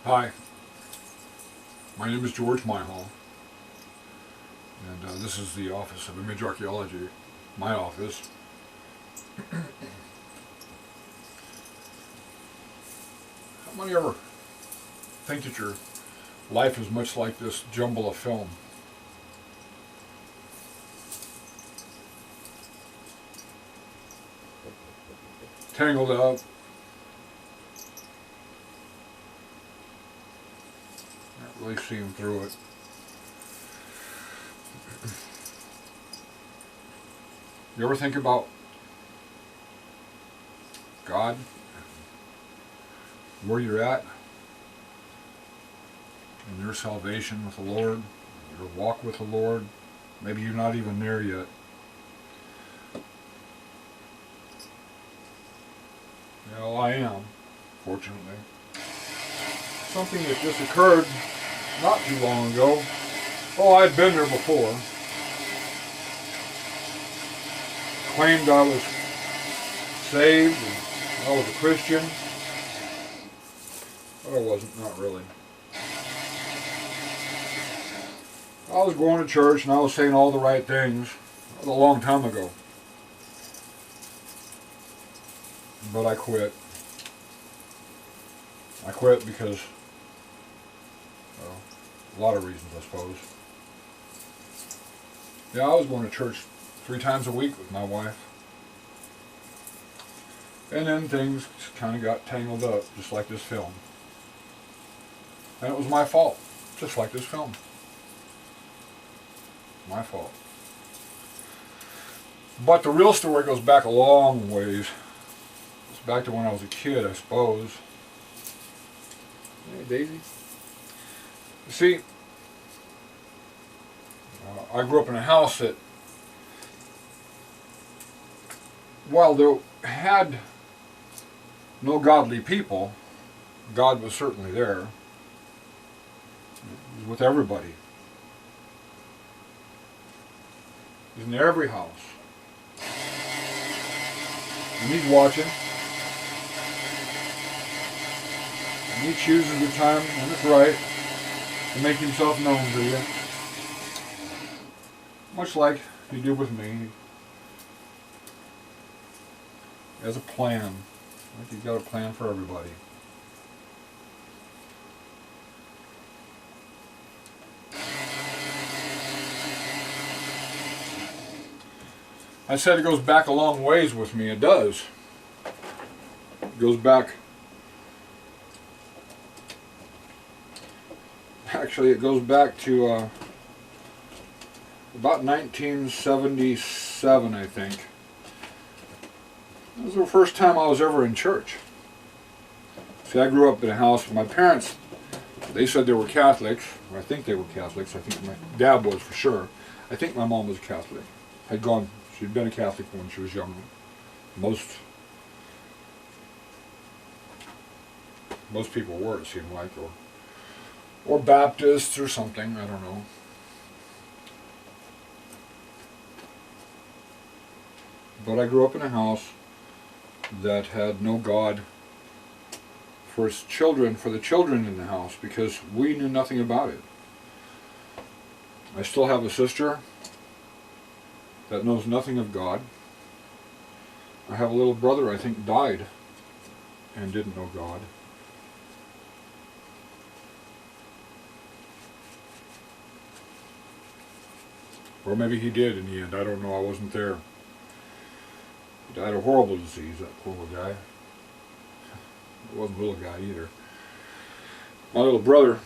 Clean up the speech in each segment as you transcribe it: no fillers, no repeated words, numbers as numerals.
Hi, my name is George Myhall, and this is the Office of Image Archaeology, my office. How many ever think that your life is much like this jumble of film? Tangled up, not really seeing through it. You ever think about God, where you're at, and your salvation with the Lord, your walk with the Lord? Maybe you're not even there yet. Well, I am, fortunately. Something that just occurred not too long ago. Oh, I'd been there before. Claimed I was saved and I was a Christian. But I wasn't, not really. I was going to church and I was saying all the right things a long time ago. But I quit. I quit because, well, a lot of reasons, I suppose. Yeah, I was going to church 3 times a week with my wife. And then things kind of got tangled up, just like this film. And it was my fault, just like this film. My fault. But the real story goes back a long ways. It's back to when I was a kid, I suppose. Hey, Daisy. You see, I grew up in a house that, while there had no godly people, God was certainly there. He was with everybody. He's in every house. And He's watching. And He chooses the time when it's right to make Himself known to you. Much like He did with me. He has a plan. Like He's got a plan for everybody. I said it goes back a long ways with me. It does. It goes back. Actually, it goes back to about 1977, I think. It was the first time I was ever in church. See, I grew up in a house. My parents, they said they were Catholics. Or I think they were Catholics. I think my dad was for sure. I think my mom was Catholic. She'd been a Catholic when she was young. Most people were, it seemed like, or Baptists or something, I don't know. But I grew up in a house that had no God for its children, for the children in the house, because we knew nothing about it. I still have a sister that knows nothing of God. I have a little brother I think died and didn't know God. Or maybe he did in the end, I don't know, I wasn't there. He died of a horrible disease, that poor little guy. It wasn't a little guy either. My little brother,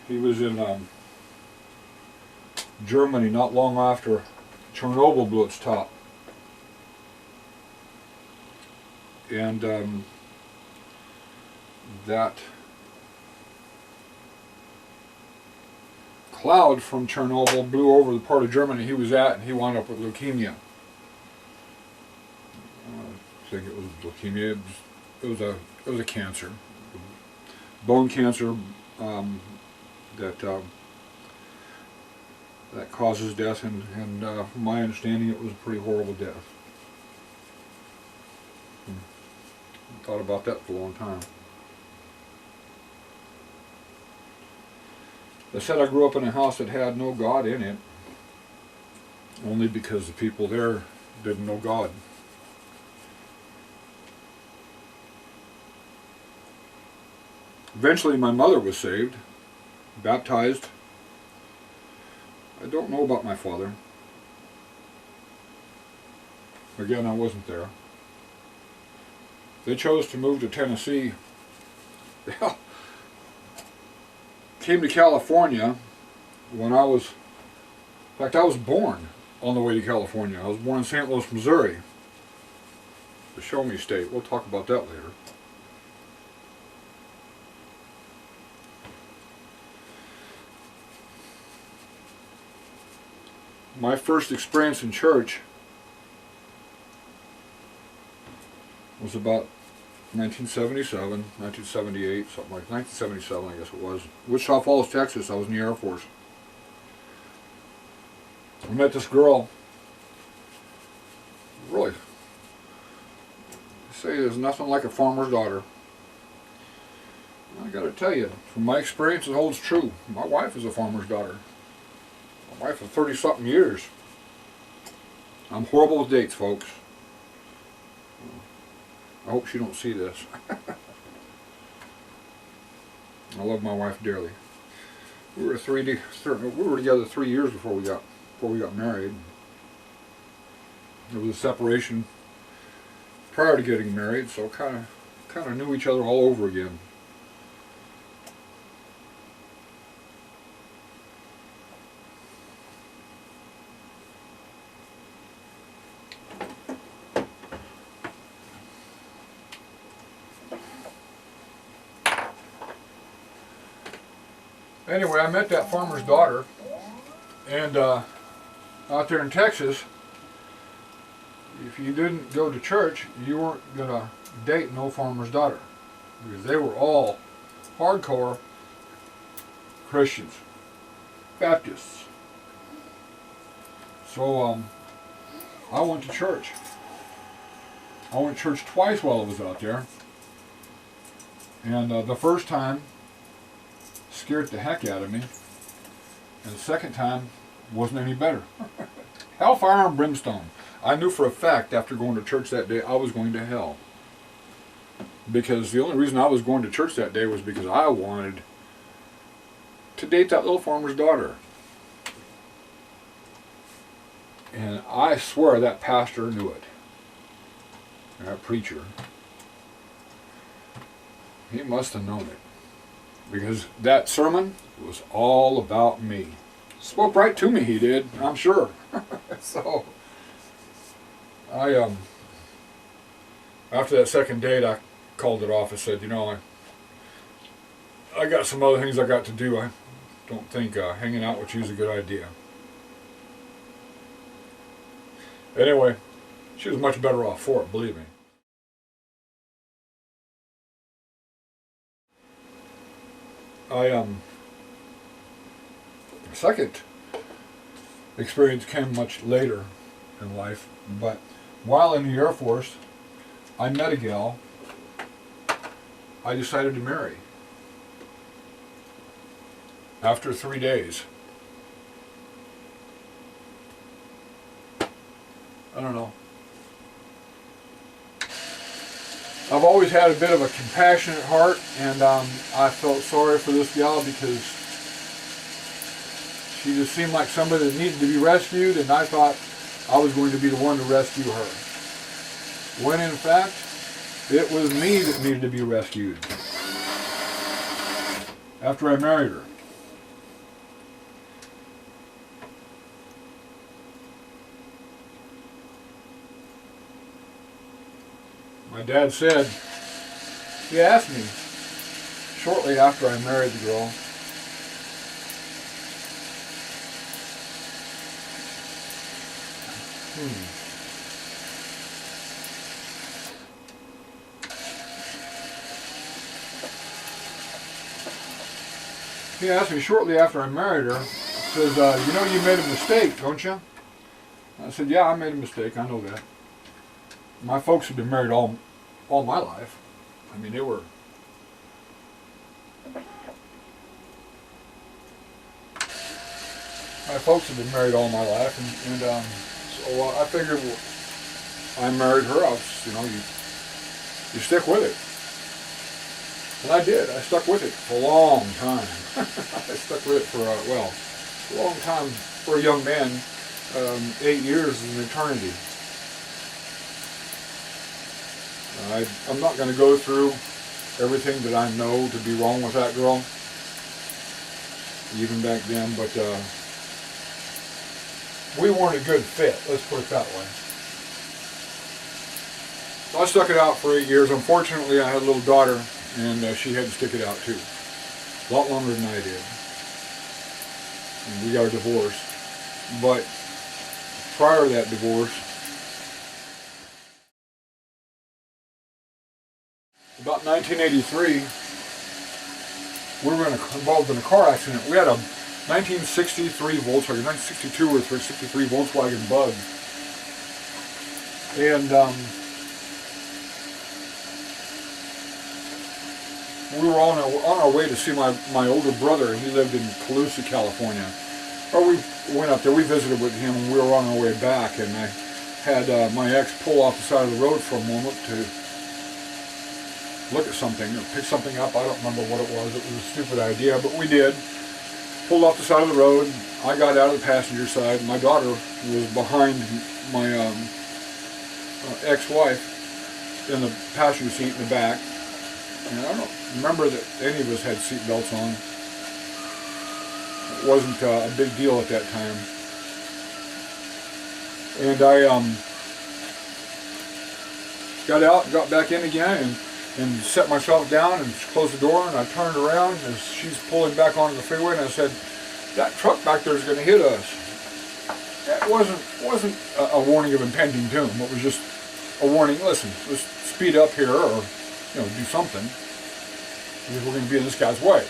he was in Germany not long after Chernobyl blew its top. And that cloud from Chernobyl blew over the part of Germany he was at, and he wound up with leukemia. I think it was leukemia. It was a cancer, bone cancer that causes death, and from my understanding, it was a pretty horrible death. Thought about that for a long time. They said I grew up in a house that had no God in it, only because the people there didn't know God. Eventually my mother was saved, baptized. I don't know about my father. Again, I wasn't there. They chose to move to Tennessee. They came to California when I was, in fact, I was born on the way to California. I was born in St. Louis, Missouri, the Show Me State. We'll talk about that later. My first experience in church was about 1977, 1978, something like 1977, I guess it was. Wichita Falls, Texas. I was in the Air Force. I met this girl. Really, they say there's nothing like a farmer's daughter. I got to tell you, from my experience, it holds true. My wife is a farmer's daughter. My wife of 30-something years. I'm horrible with dates, folks. I hope she don't see this. I love my wife dearly. We were together 3 years before we got married. There was a separation prior to getting married, so kind of knew each other all over again. Anyway, I met that farmer's daughter, and out there in Texas, if you didn't go to church, you weren't going to date no farmer's daughter, because they were all hardcore Christians, Baptists. So I went to church. I went to church twice while I was out there, and the first time scared the heck out of me, and the second time wasn't any better. Hellfire and brimstone. I knew for a fact after going to church that day I was going to hell, because the only reason I was going to church that day was because I wanted to date that little farmer's daughter. And I swear that pastor knew it, and that preacher, he must have known it, because that sermon was all about me. Spoke right to me, he did, I'm sure. So, after that second date, I called it off. I said, you know, I got some other things I got to do. I don't think hanging out with you is a good idea. Anyway, she was much better off for it, believe me. The second experience came much later in life, but while in the Air Force, I met a gal I decided to marry. After 3 days. I don't know. I've always had a bit of a compassionate heart, and I felt sorry for this gal because she just seemed like somebody that needed to be rescued, and I thought I was going to be the one to rescue her. When in fact, it was me that needed to be rescued after I married her. My dad said, he asked me shortly after I married the girl, He asked me shortly after I married her, says, you know you made a mistake, don't you? I said, yeah, I made a mistake, I know that. My folks have been married all my life. I mean, they were. My folks have been married all my life, and so I figured, well, I married her. You stick with it. And I did. I stuck with it for a long time. I stuck with it for, a long time for a young man. 8 years is an eternity. I'm not going to go through everything that I know to be wrong with that girl, even back then, but we weren't a good fit, let's put it that way. So I stuck it out for 8 years. Unfortunately, I had a little daughter, and she had to stick it out too. A lot longer than I did. And we got a divorce. But prior to that divorce, about 1983, we were involved in a car accident. We had a 1963 Volkswagen, 1962 or 63 Volkswagen Bug. And we were on our way to see my older brother. He lived in Colusa, California. Or we went up there, we visited with him, and we were on our way back, and I had my ex pull off the side of the road for a moment to look at something, or pick something up. I don't remember what it was. It was a stupid idea, but we did. Pulled off the side of the road. I got out of the passenger side. My daughter was behind my ex-wife in the passenger seat in the back. And I don't remember that any of us had seat belts on. It wasn't a big deal at that time. And I got out and got back in again and set myself down and closed the door, and I turned around as she's pulling back onto the freeway, and I said, that truck back there is going to hit us. That wasn't a warning of impending doom. It was just a warning, listen, let's speed up here, or do something, because we're going to be in this guy's way.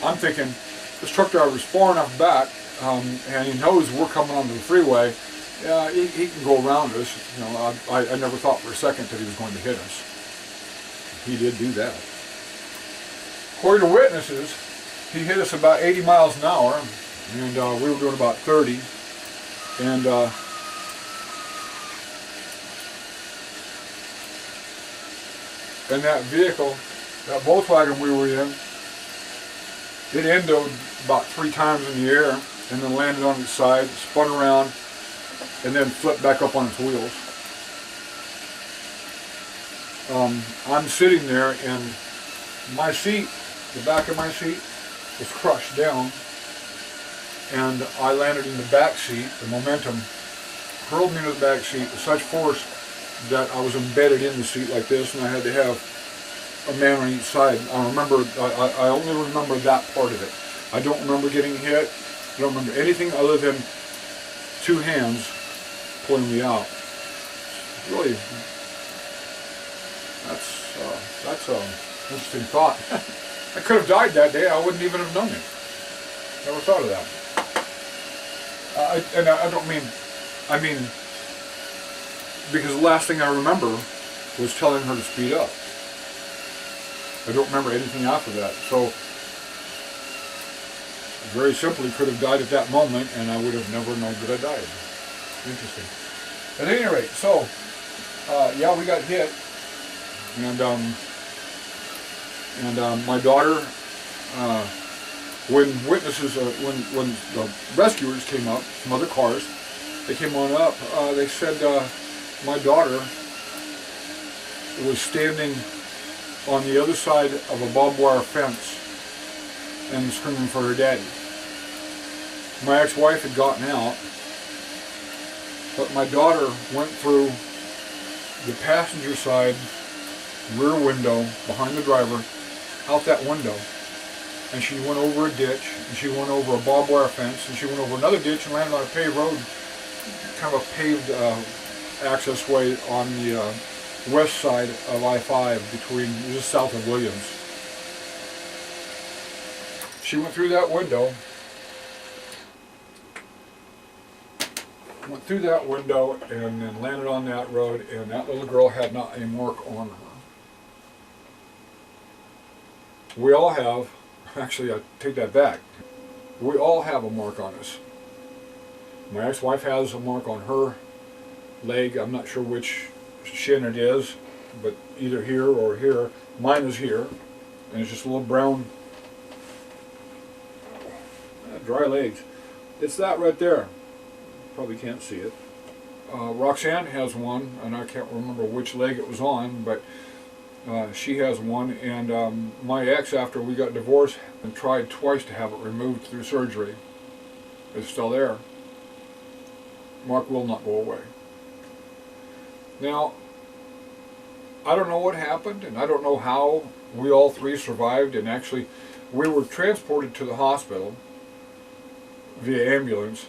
I'm thinking, this truck driver is far enough back, and he knows we're coming onto the freeway. He can go around us. I never thought for a second that he was going to hit us. He did do that. According to witnesses, he hit us about 80 miles an hour, and we were doing about 30. And that vehicle, that Volkswagen we were in, it endoed about 3 times in the air, and then landed on its side, spun around, and then flipped back up on its wheels. I'm sitting there, and my seat, the back of my seat, was crushed down, and I landed in the back seat. The momentum hurled me into the back seat with such force that I was embedded in the seat like this, and I had to have a man on each side. I only remember that part of it. I don't remember getting hit. I don't remember anything other than 2 hands pulling me out. Really, that's an interesting thought. I could have died that day. I wouldn't even have known it. Never thought of that. I mean, because the last thing I remember was telling her to speed up. I don't remember anything after that. So, very simply, could have died at that moment, and I would have never known that I died. Interesting. At any rate, so, yeah, we got hit, and my daughter, when when the rescuers came up, some other cars, they came on up, they said my daughter was standing on the other side of a barbed wire fence and screaming for her daddy. My ex-wife had gotten out, but my daughter went through the passenger side rear window behind the driver, out that window, and she went over a ditch, and she went over a barbed wire fence, and she went over another ditch and landed on a paved road, kind of a paved access way on the west side of I-5 between, just south of Williams. She went through that window, and then landed on that road, and that little girl had not a mark on her. We all have, actually I take that back, we all have a mark on us. My ex-wife has a mark on her leg. I'm not sure which shin it is, but either here or here. Mine is here, and it's just a little brown, dry legs. It's that right there. Probably can't see it. Roxanne has one, and I can't remember which leg it was on, but she has one. And my ex, after we got divorced, and tried twice to have it removed through surgery. It's still there. Mark will not go away. Now, I don't know what happened, and I don't know how we all three survived, and actually we were transported to the hospital via ambulance,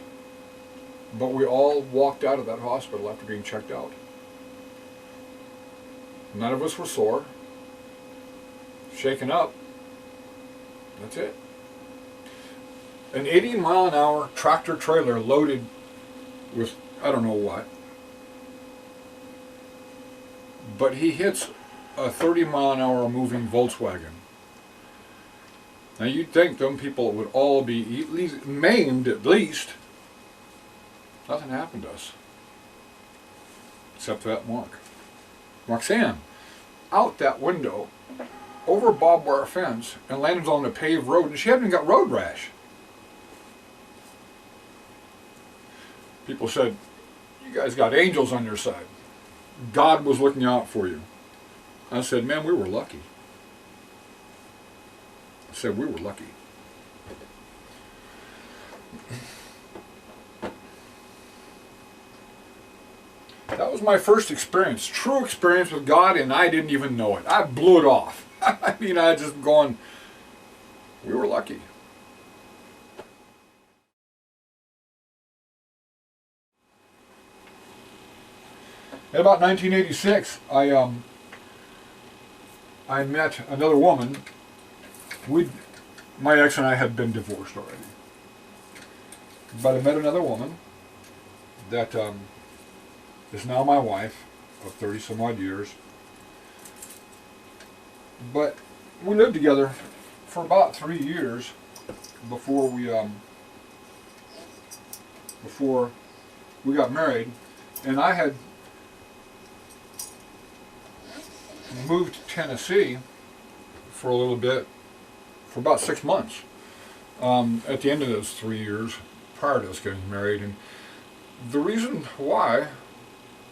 but we all walked out of that hospital after being checked out. None of us were sore, shaken up. That's it. An 80-mile-an-hour tractor trailer loaded with I don't know what, but he hits a 30-mile-an-hour moving Volkswagen. Now you'd think them people would all be at least maimed at least. Nothing happened to us. Except for that mark. Roxanne, out that window, over a barbed wire fence, and landed on a paved road, and she hadn't even got road rash. People said, you guys got angels on your side. God was looking out for you. I said, man, we were lucky. I said, we were lucky. That was my first experience, true experience with God, and I didn't even know it. I blew it off. I mean, I just going, we were lucky. In about 1986, I met another woman. My ex and I had been divorced already. But I met another woman that is now my wife of 30 some odd years. But we lived together for about 3 years before we got married, and I had moved to Tennessee for a little bit, for about 6 months, at the end of those 3 years prior to us getting married. And the reason why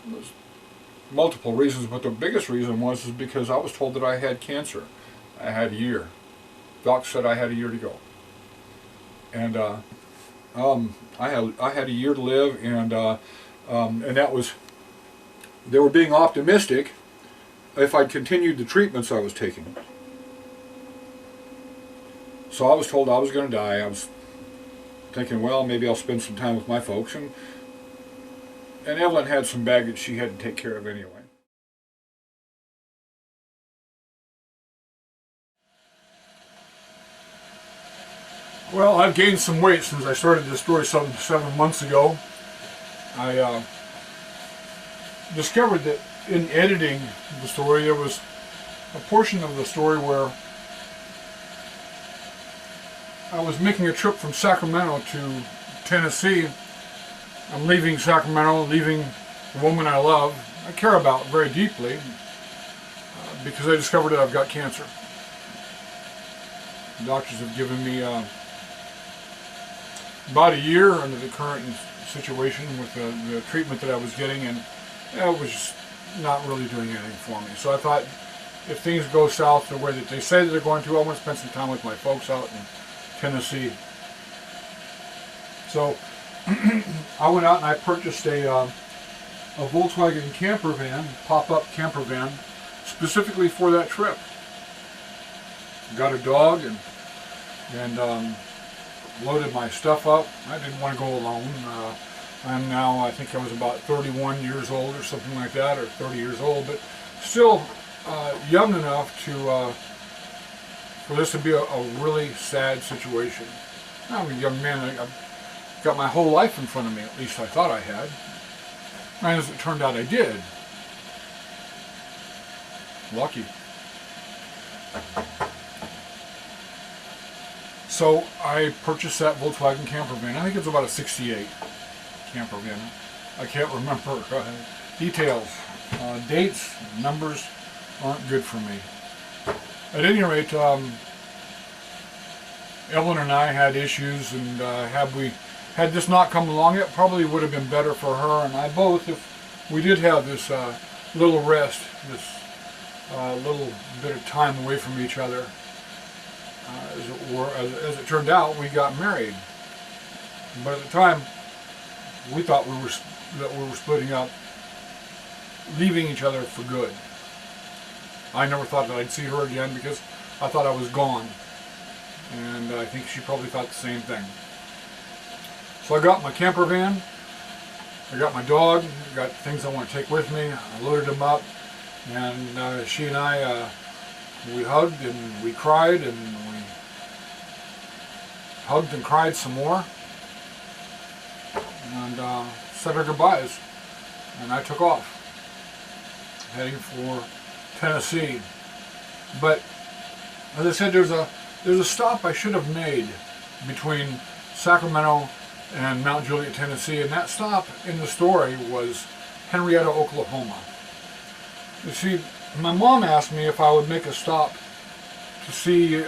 was multiple reasons, but the biggest reason was because I was told that I had cancer. I had a year. Doc said I had a year to go, and I had a year to live, and that was, they were being optimistic if I continued the treatments I was taking. So I was told I was going to die. I was thinking, well, maybe I'll spend some time with my folks, and Evelyn had some baggage she had to take care of anyway. Well, I've gained some weight since I started this story 7 months ago. I discovered that in editing the story, there was a portion of the story where I was making a trip from Sacramento to Tennessee. I'm leaving Sacramento, leaving the woman I love, I care about very deeply, because I discovered that I've got cancer. The doctors have given me about a year under the current situation with the treatment that I was getting, and it was just not really doing anything for me. So I thought, if things go south the way that they say that they're going to, I want to spend some time with my folks out in Tennessee. So I went out and I purchased a Volkswagen camper van, pop-up camper van, specifically for that trip. Got a dog and loaded my stuff up. I didn't want to go alone. I'm now, I think I was about 31 years old or something like that, or 30 years old, but still young enough to for this to be a really sad situation. I'm a young man. I've got my whole life in front of me, at least I thought I had. And as it turned out, I did. Lucky. So I purchased that Volkswagen camper van. I think it's about a 68 camper van. I can't remember details. Dates, numbers aren't good for me. At any rate, Evelyn and I had issues, and had this not come along, it probably would have been better for her and I both if we did have this little rest, this little bit of time away from each other. As it turned out, we got married. But at the time, we thought we were splitting up, leaving each other for good. I never thought that I'd see her again because I thought I was gone. And I think she probably thought the same thing. So I got my camper van, I got my dog, I got things I want to take with me, I loaded them up, and she and I, we hugged and we cried, and we hugged and cried some more, and said our goodbyes, and I took off, heading for Tennessee. But as I said, there's a stop I should have made between Sacramento and Mount Juliet, Tennessee, and that stop in the story was Henrietta, Oklahoma. You see, my mom asked me if I would make a stop to see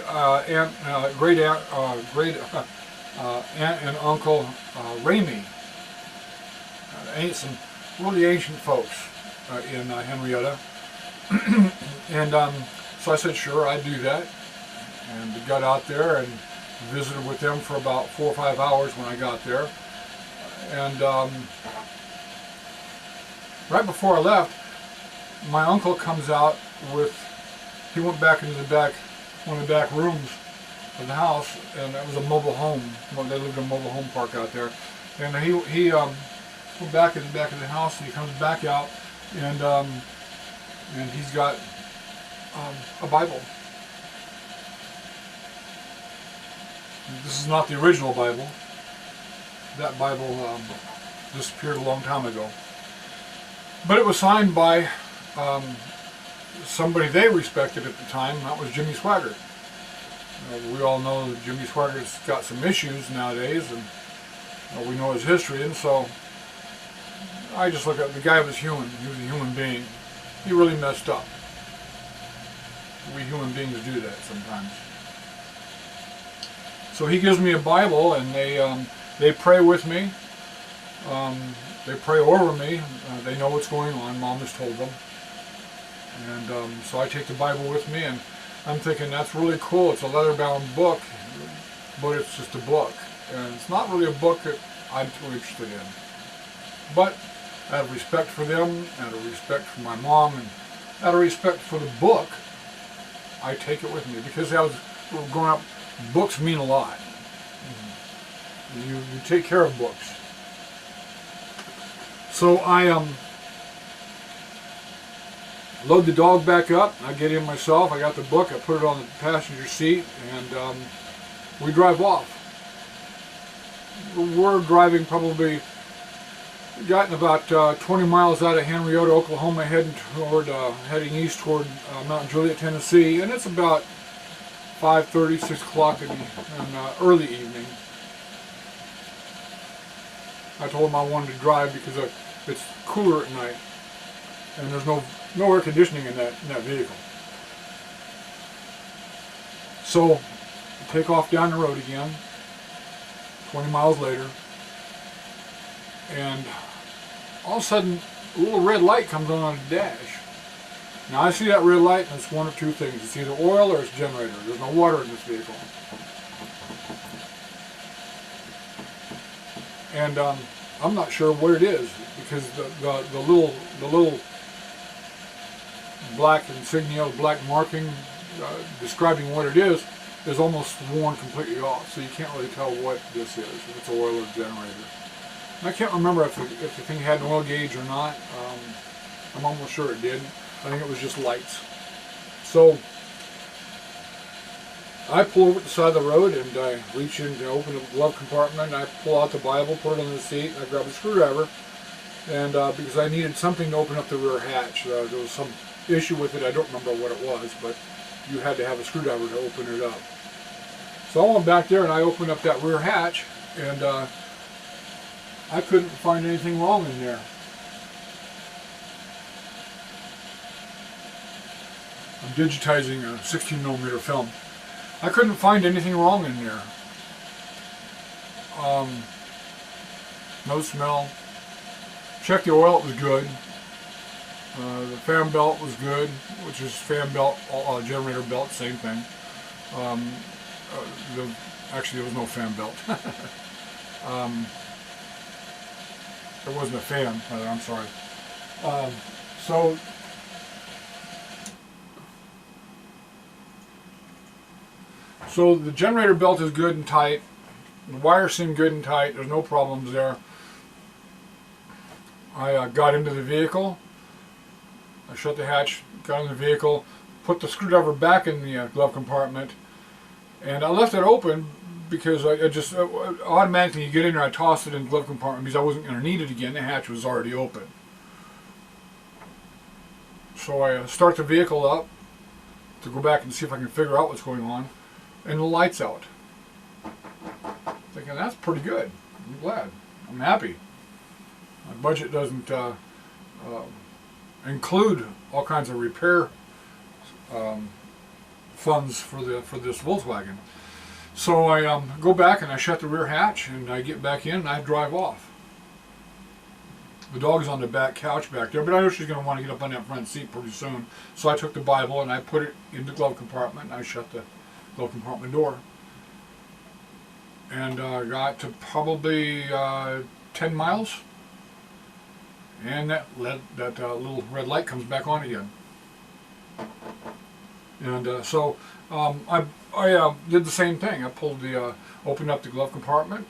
great aunt and uncle Ramey, some really ancient folks in Henrietta, and so I said sure, I'd do that, and we got out there and visited with them for about 4 or 5 hours when I got there. And right before I left, my uncle comes out he went back into one of the back rooms of the house, and it was a mobile home. Well, they lived in a mobile home park out there. And he went back in the back of the house, and he comes back out, and he's got a Bible. This is not the original Bible. That Bible disappeared a long time ago. But it was signed by somebody they respected at the time, and that was Jimmy Swaggart. We all know that Jimmy Swaggart's got some issues nowadays, and we know his history, and so I just look at the guy was human. He was a human being. He really messed up. We human beings do that sometimes. So he gives me a Bible, and they pray with me. They pray over me. They know what's going on. Mom has told them. And so I take the Bible with me, and I'm thinking that's really cool. It's a leather-bound book, but it's just a book. And it's not really a book that I'm too interested in. But out of respect for them, out of respect for my mom, and out of respect for the book, I take it with me. Because growing up, books mean a lot. You take care of books. So I load the dog back up. I get in myself. I got the book. I put it on the passenger seat, and we drive off. We're driving probably, gotten about 20 miles out of Henrietta, Oklahoma, heading east toward Mount Juliet, Tennessee, and it's about 5:30, 6 o'clock in early evening. I told him I wanted to drive because it's cooler at night, and there's no air conditioning in that vehicle. So we take off down the road again, 20 miles later, and all of a sudden a little red light comes on the dash. Now I see that red light, and it's one of two things. It's either oil or it's generator. There's no water in this vehicle. And I'm not sure what it is, because the little black insignia, black marking describing what it is almost worn completely off, so you can't really tell what this is, if it's oil or generator. And I can't remember if the thing had an oil gauge or not. I'm almost sure it did. I think it was just lights. So I pull over at the side of the road, and I reach in to open the glove compartment, and I pull out the Bible, put it on the seat, and I grab a screwdriver, and because I needed something to open up the rear hatch. There was some issue with it. I don't remember what it was, but you had to have a screwdriver to open it up. So I went back there and I opened up that rear hatch, and I couldn't find anything wrong in there. I'm digitizing a 16mm film. I couldn't find anything wrong in there. No smell. Checked the oil, it was good. The fan belt was good, which is fan belt, generator belt, same thing. Actually, there was no fan belt. There wasn't a fan, I'm sorry. So the generator belt is good and tight. The wires seem good and tight. There's no problems there. I got into the vehicle. I shut the hatch, got in the vehicle, put the screwdriver back in the glove compartment, and I left it open because I just automatically, you get in there, I tossed it in the glove compartment because I wasn't going to need it again. The hatch was already open. So I start the vehicle up to go back and see if I can figure out what's going on, and the light's out. Thinking, that's pretty good. I'm glad. I'm happy. My budget doesn't include all kinds of repair funds for this Volkswagen. So I go back and I shut the rear hatch and I get back in and I drive off. The dog's on the back couch back there, but I know she's going to want to get up on that front seat pretty soon. So I took the Bible and I put it in the glove compartment and I shut the glove compartment door. And got to probably 10 miles. And that little red light comes back on again. And so I did the same thing. I opened up the glove compartment,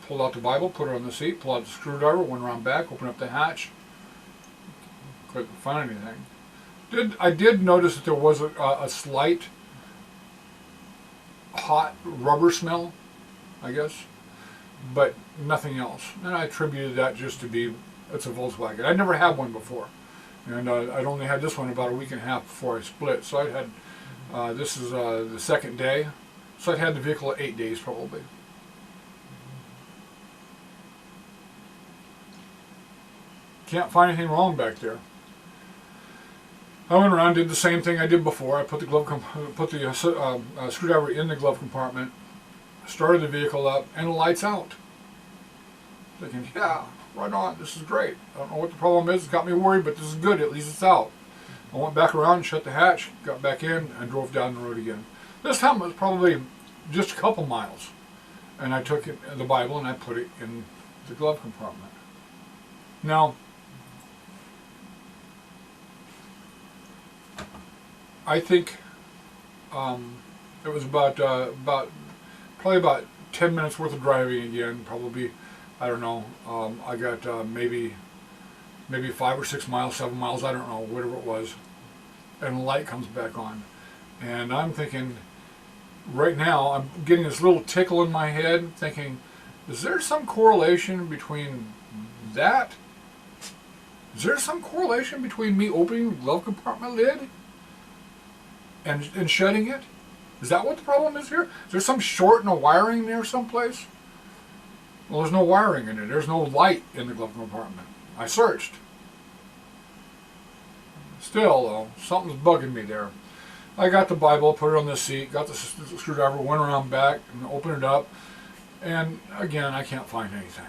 pulled out the Bible, put it on the seat, pulled out the screwdriver, went around back, opened up the hatch. Couldn't find anything. I did notice that there was a slight hot rubber smell, I guess, but nothing else. And I attributed that just to be, it's a Volkswagen. I'd never had one before. And I'd only had this one about a week and a half before I split. So I'd had, this is the second day. So I'd had the vehicle 8 days probably. Can't find anything wrong back there. I went around, did the same thing I did before. I put the screwdriver in the glove compartment, started the vehicle up, and the light's out. Thinking, yeah, right on, this is great. I don't know what the problem is, it's got me worried, but this is good, at least it's out. I went back around, shut the hatch, got back in, and drove down the road again. This time it was probably just a couple miles. And I took the Bible and I put it in the glove compartment. Now, I think it was probably about 10 minutes worth of driving again. Probably, I don't know. I got maybe 5 or 6 miles, 7 miles. I don't know, whatever it was. And the light comes back on, and I'm thinking, right now I'm getting this little tickle in my head, thinking, is there some correlation between that? Is there some correlation between me opening the glove compartment lid and shutting it? Is that what the problem is here? Is there some short in the wiring there someplace? Well, there's no wiring in it. There's no light in the glove compartment. I searched. Still, though, something's bugging me there. I got the Bible, put it on the seat, got the screwdriver, went around back and opened it up. And again, I can't find anything.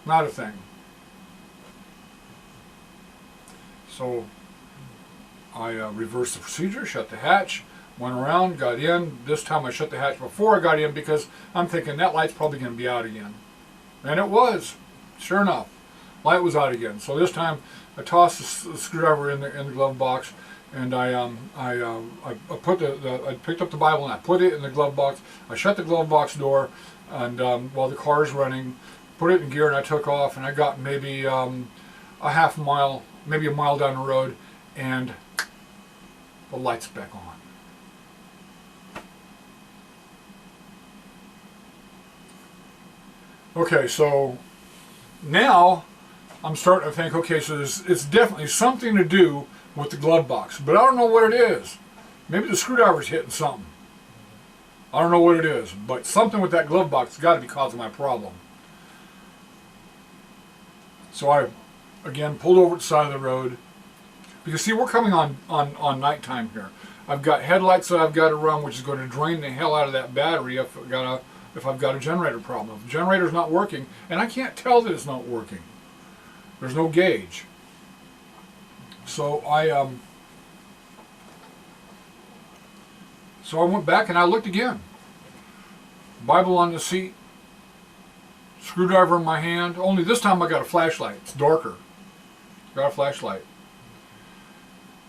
Not a thing. So I reversed the procedure, shut the hatch, went around, got in. This time I shut the hatch before I got in because I'm thinking that light's probably going to be out again. And it was. Sure enough, light was out again. So this time I tossed the screwdriver in the glove box, and I picked up the Bible and I put it in the glove box. I shut the glove box door, and while the car's running, put it in gear, and I took off. And I got maybe a half mile, maybe a mile down the road, and the light's back on. Okay, so now I'm starting to think, okay, so it's definitely something to do with the glove box, but I don't know what it is. Maybe the screwdriver's hitting something. I don't know what it is, but something with that glove box has got to be causing my problem. So I, again, pulled over to the side of the road. Because see, we're coming on nighttime here. I've got headlights that I've got to run, which is going to drain the hell out of that battery if I've got a generator problem. If the generator's not working, and I can't tell that it's not working. There's no gauge. So I went back and I looked again. Bible on the seat, screwdriver in my hand. Only this time I got a flashlight. It's darker. Got a flashlight.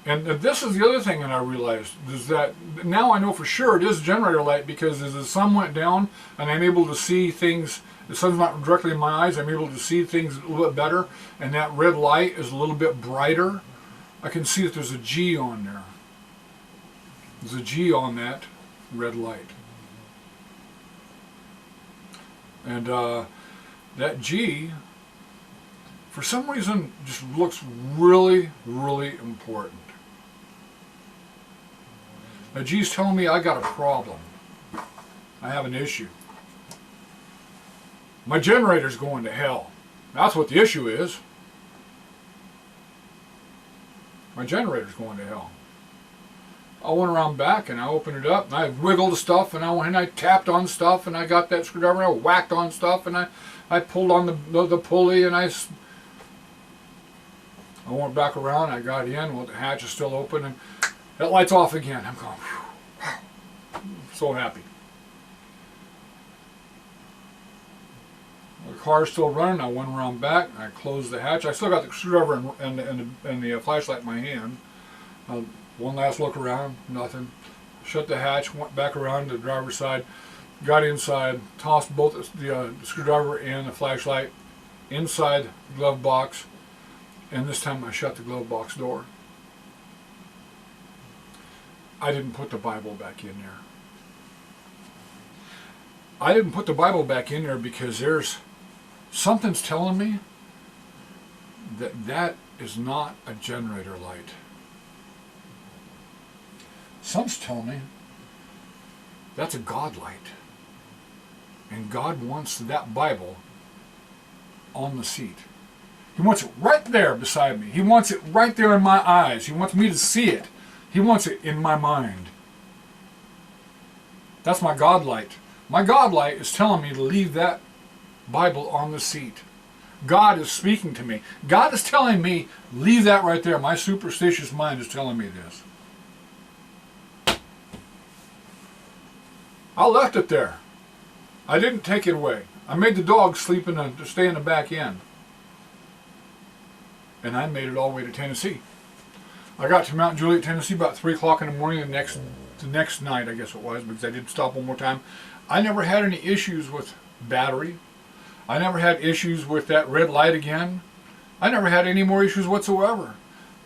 And this is the other thing that I realized, is that now I know for sure it is generator light, because as the sun went down and I'm able to see things, the sun's not directly in my eyes, I'm able to see things a little bit better, and that red light is a little bit brighter. I can see that there's a G on there. There's a G on that red light. And that G, for some reason, just looks really, really important. Now G's telling me I got a problem. I have an issue. My generator's going to hell. That's what the issue is. My generator's going to hell. I went around back and I opened it up and I wiggled stuff and I went and I tapped on stuff and I got that screwdriver and I whacked on stuff and I pulled on the pulley and I went back around, I got in, well, the hatch is still open and that light's off again. I'm going, wow, so happy. The car's still running. I went around back, I closed the hatch. I still got the screwdriver and the flashlight in my hand. One last look around, nothing. Shut the hatch, went back around to the driver's side, got inside, tossed both the screwdriver and the flashlight inside the glove box, and this time I shut the glove box door. I didn't put the Bible back in there. I didn't put the Bible back in there because something's telling me that is not a generator light. Some's telling me that's a God light. And God wants that Bible on the seat. He wants it right there beside me. He wants it right there in my eyes. He wants me to see it. He wants it in my mind. That's my God light. My God light is telling me to leave that Bible on the seat. God is speaking to me. God is telling me, leave that right there. My superstitious mind is telling me this. I left it there. I didn't take it away. I made the dog stay in the back end. And I made it all the way to Tennessee. I got to Mount Juliet, Tennessee about 3 o'clock in the morning the next night, I guess it was, because I did stop one more time. I never had any issues with battery. I never had issues with that red light again. I never had any more issues whatsoever.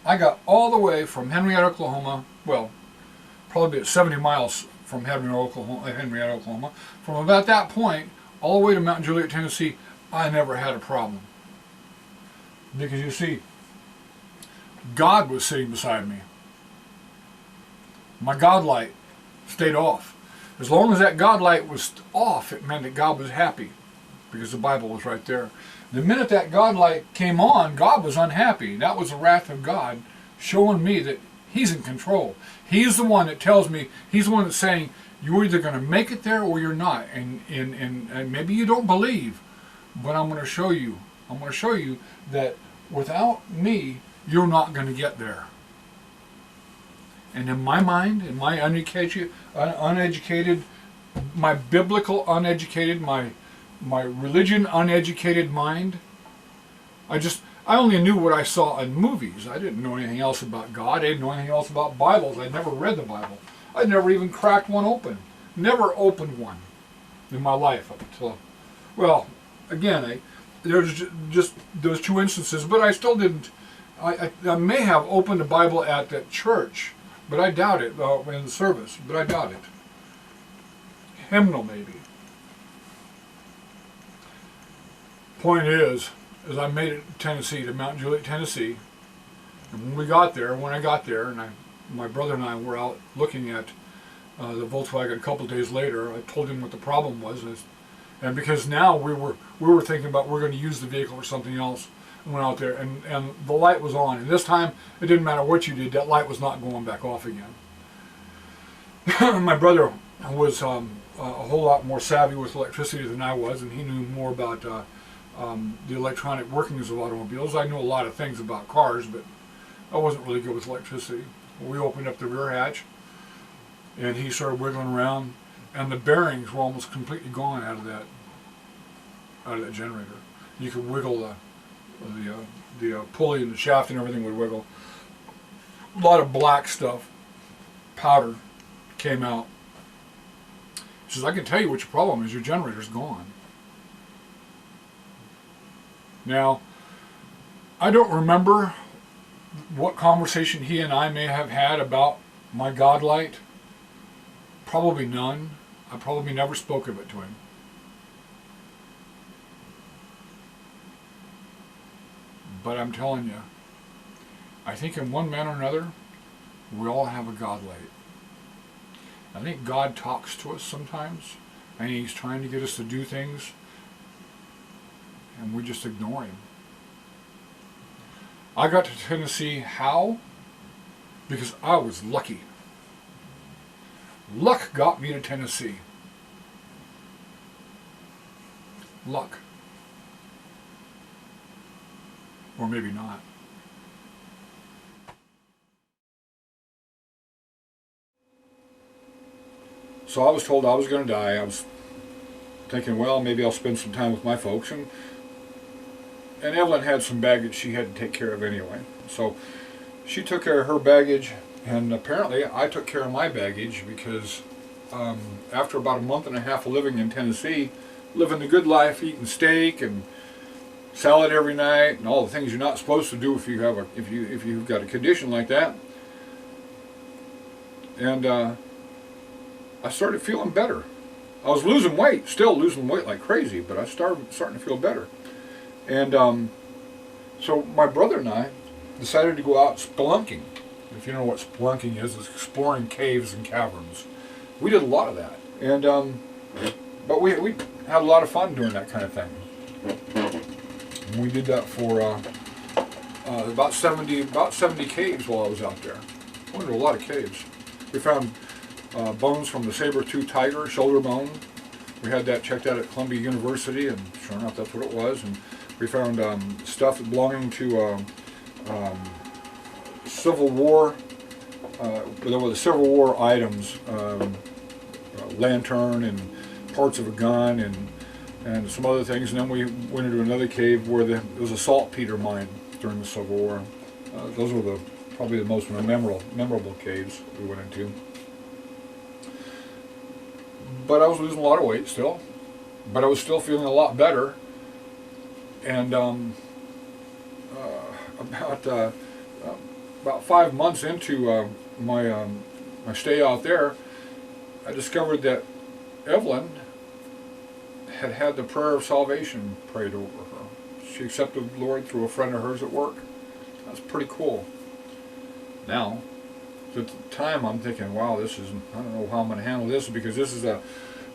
I got all the way from Henrietta, Oklahoma, well, probably about 70 miles from Henrietta, Oklahoma. From about that point, all the way to Mount Juliet, Tennessee, I never had a problem. Because you see, God was sitting beside me. My God light stayed off. As long as that God light was off, it meant that God was happy, because the Bible was right there. The minute that God light came on, God was unhappy. That was the wrath of God showing me that He's in control. He's the one that tells me, He's the one that's saying, you're either going to make it there or you're not. And maybe you don't believe, but I'm going to show you. I'm going to show you that without me, you're not going to get there. And in my mind, in my uneducated, my biblical uneducated, my religion uneducated mind, I only knew what I saw in movies. I didn't know anything else about God. I didn't know anything else about Bibles. I'd never read the Bible. I'd never even cracked one open. Never opened one in my life up until, well, again, there's just those 2 instances, but I still didn't. I may have opened a Bible at that church, but I doubt it, in the service, but I doubt it. Hymnal, maybe. Point is I made it to Tennessee, to Mount Juliet, Tennessee, and when I got there, and my brother and I were out looking at the Volkswagen a couple of days later. I told him what the problem was, and because now we were thinking about we're going to use the vehicle for something else, and went out there, and the light was on, and this time it didn't matter what you did, that light was not going back off again. My brother was a whole lot more savvy with electricity than I was, and he knew more about the electronic workings of automobiles. I knew a lot of things about cars, but I wasn't really good with electricity. We opened up the rear hatch, and he started wiggling around, and the bearings were almost completely gone out of that generator. You could wiggle the pulley and the shaft and everything would wiggle. A lot of black stuff, powder, came out. He says, I can tell you what your problem is. Your generator's gone. Now, I don't remember what conversation he and I may have had about my God light. Probably none. I probably never spoke of it to him. But I'm telling you, I think in one manner or another, we all have a God light. I think God talks to us sometimes, and He's trying to get us to do things, and we just ignore Him. I got to Tennessee how? Because I was lucky. Luck got me to Tennessee. Luck. Or maybe not. So I was told I was going to die. I was thinking, well, maybe I'll spend some time with my folks. And Evelyn had some baggage she had to take care of anyway. So she took care of her baggage, and apparently I took care of my baggage because after about a month and a half of living in Tennessee, living the good life, eating steak and salad every night, and all the things you're not supposed to do if you've got a condition like that, and I started feeling better. I was losing weight, still losing weight like crazy, but I starting to feel better. And so my brother and I decided to go out spelunking. If you know what spelunking is, it's exploring caves and caverns. We did a lot of that, and but we had a lot of fun doing that kind of thing. And we did that for about 70 caves while I was out there. We went to a lot of caves. We found bones from the saber-toothed tiger, shoulder bone. We had that checked out at Columbia University, and sure enough, that's what it was. And we found stuff belonging to Civil War. There were the Civil War items, lantern and parts of a gun and some other things. And then we went into another cave where there was a saltpeter mine during the Civil War. Those were probably the most memorable caves we went into. But I was losing a lot of weight still, but I was still feeling a lot better. And about 5 months into my stay out there, I discovered that Evelyn had the prayer of salvation prayed over her. She accepted the Lord through a friend of hers at work. That's pretty cool. Now, at the time, I'm thinking, wow, I don't know how I'm going to handle this, because this is a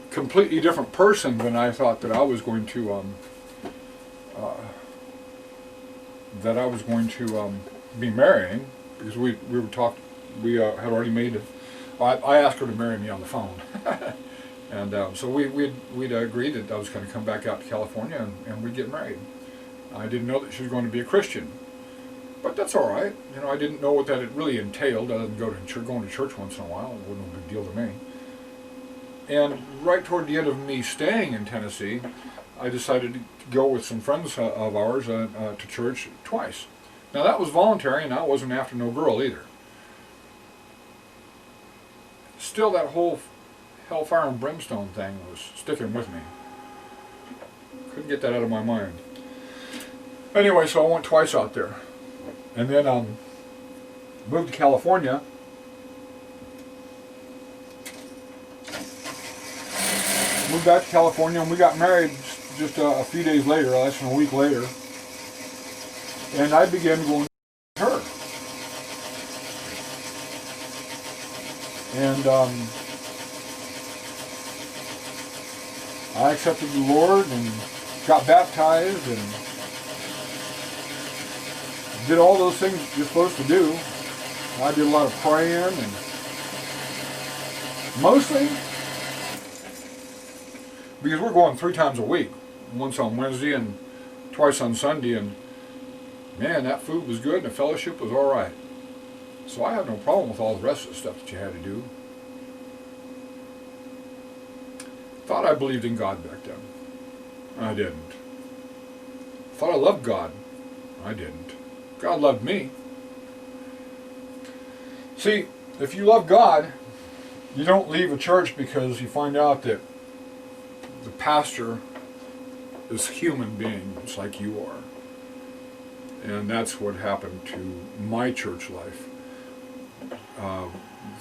completely different person than I thought that I was going to be marrying, because we had already made it. I asked her to marry me on the phone, and so we'd agreed that I was going to come back out to California and we'd get married. I didn't know that she was going to be a Christian, but that's all right. You know, I didn't know what that it really entailed, other than going to church once in a while. It wasn't a big deal to me. And right toward the end of me staying in Tennessee, I decided to go with some friends of ours to church twice. Now that was voluntary, and I wasn't after no girl either. Still, that whole hellfire and brimstone thing was sticking with me. Couldn't get that out of my mind. Anyway, so I went twice out there. And then moved to California. Moved back to California, and we got married just a few days later, less than a week later. And I began going with her. And I accepted the Lord and got baptized and did all those things you're supposed to do. I did a lot of praying and mostly because we're going 3 times a week, once on Wednesday and twice on Sunday, and man, that food was good and the fellowship was all right. So I have no problem with all the rest of the stuff that you had to do. Thought I believed in God back then. I didn't. Thought I loved God. I didn't. God loved me. See, if you love God, you don't leave a church because you find out that the pastor is a human being just like you are. And that's what happened to my church life.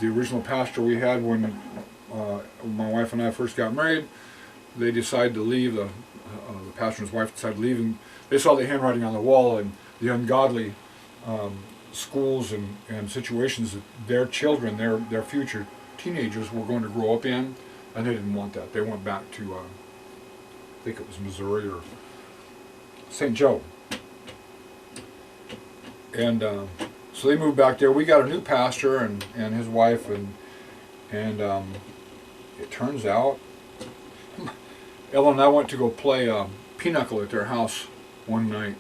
The original pastor we had when my wife and I first got married, they decided to leave. The pastor and his wife decided to leave, and they saw the handwriting on the wall and the ungodly schools and situations that their children, their future teenagers were going to grow up in, and they didn't want that. They went back to, I think it was Missouri or St. Joe. And so they moved back there. We got a new pastor and his wife, and it turns out Ellen and I went to go play pinochle at their house one night,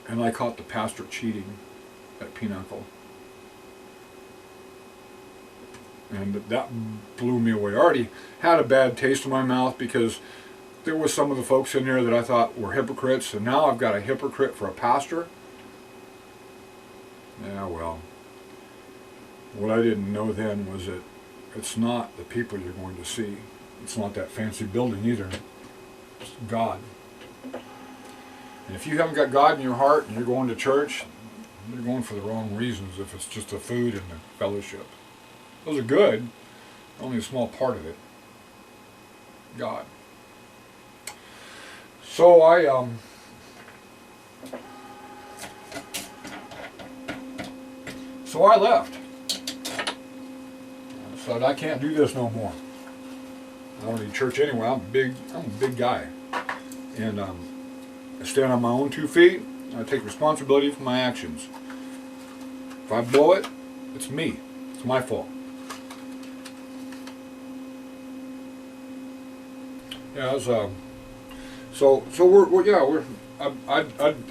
and I caught the pastor cheating at pinochle. And that blew me away. I already had a bad taste in my mouth because there was some of the folks in there that I thought were hypocrites, and now I've got a hypocrite for a pastor. Yeah, well, what I didn't know then was that it's not the people you're going to see. It's not that fancy building either. It's God. And if you haven't got God in your heart and you're going to church, you're going for the wrong reasons if it's just the food and the fellowship. Those are good, only a small part of it. God. So I left. I said, I can't do this no more. I don't need church anyway. I'm a big guy. And I stand on my own 2 feet. I take responsibility for my actions. If I blow it, it's me. It's my fault. Yeah, it was,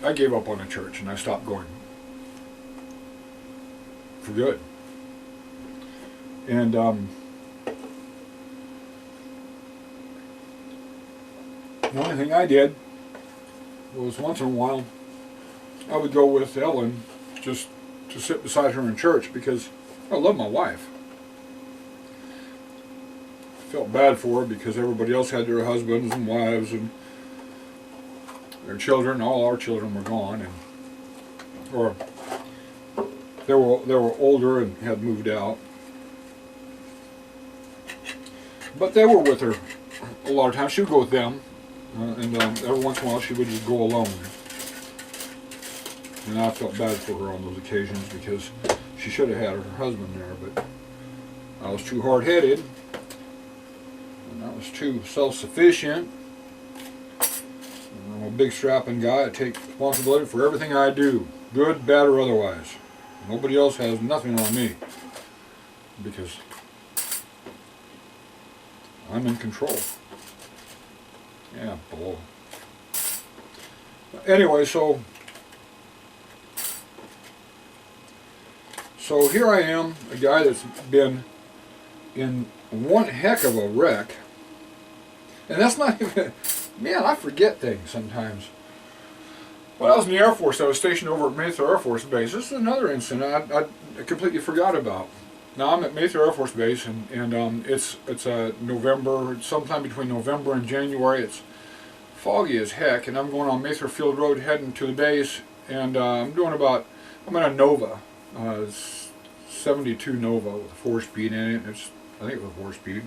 I gave up on the church and I stopped going. For good. And the only thing I did was once in a while I would go with Ellen just to sit beside her in church because I love my wife. I felt bad for her because everybody else had their husbands and wives and their children. All our children were gone, or they were older and had moved out. But they were with her a lot of times. She would go with them, and every once in a while she would just go alone. And I felt bad for her on those occasions because she should have had her husband there, but I was too hard-headed, and I was too self-sufficient. I'm a big strapping guy. I take responsibility for everything I do, good, bad, or otherwise. Nobody else has nothing on me because I'm in control. Yeah, bull. Anyway, so here I am, a guy that's been in one heck of a wreck, and that's not even, man, I forget things sometimes. When I was in the Air Force, I was stationed over at Mayfair Air Force Base. This is another incident I completely forgot about. Now I'm at Mayfair Air Force Base, and it's November, sometime between November and January. It's foggy as heck, and I'm going on Mayfair Field Road heading to the base, and I'm in a Nova, 72 Nova with a 4-speed in it. I think it was a 4-speed.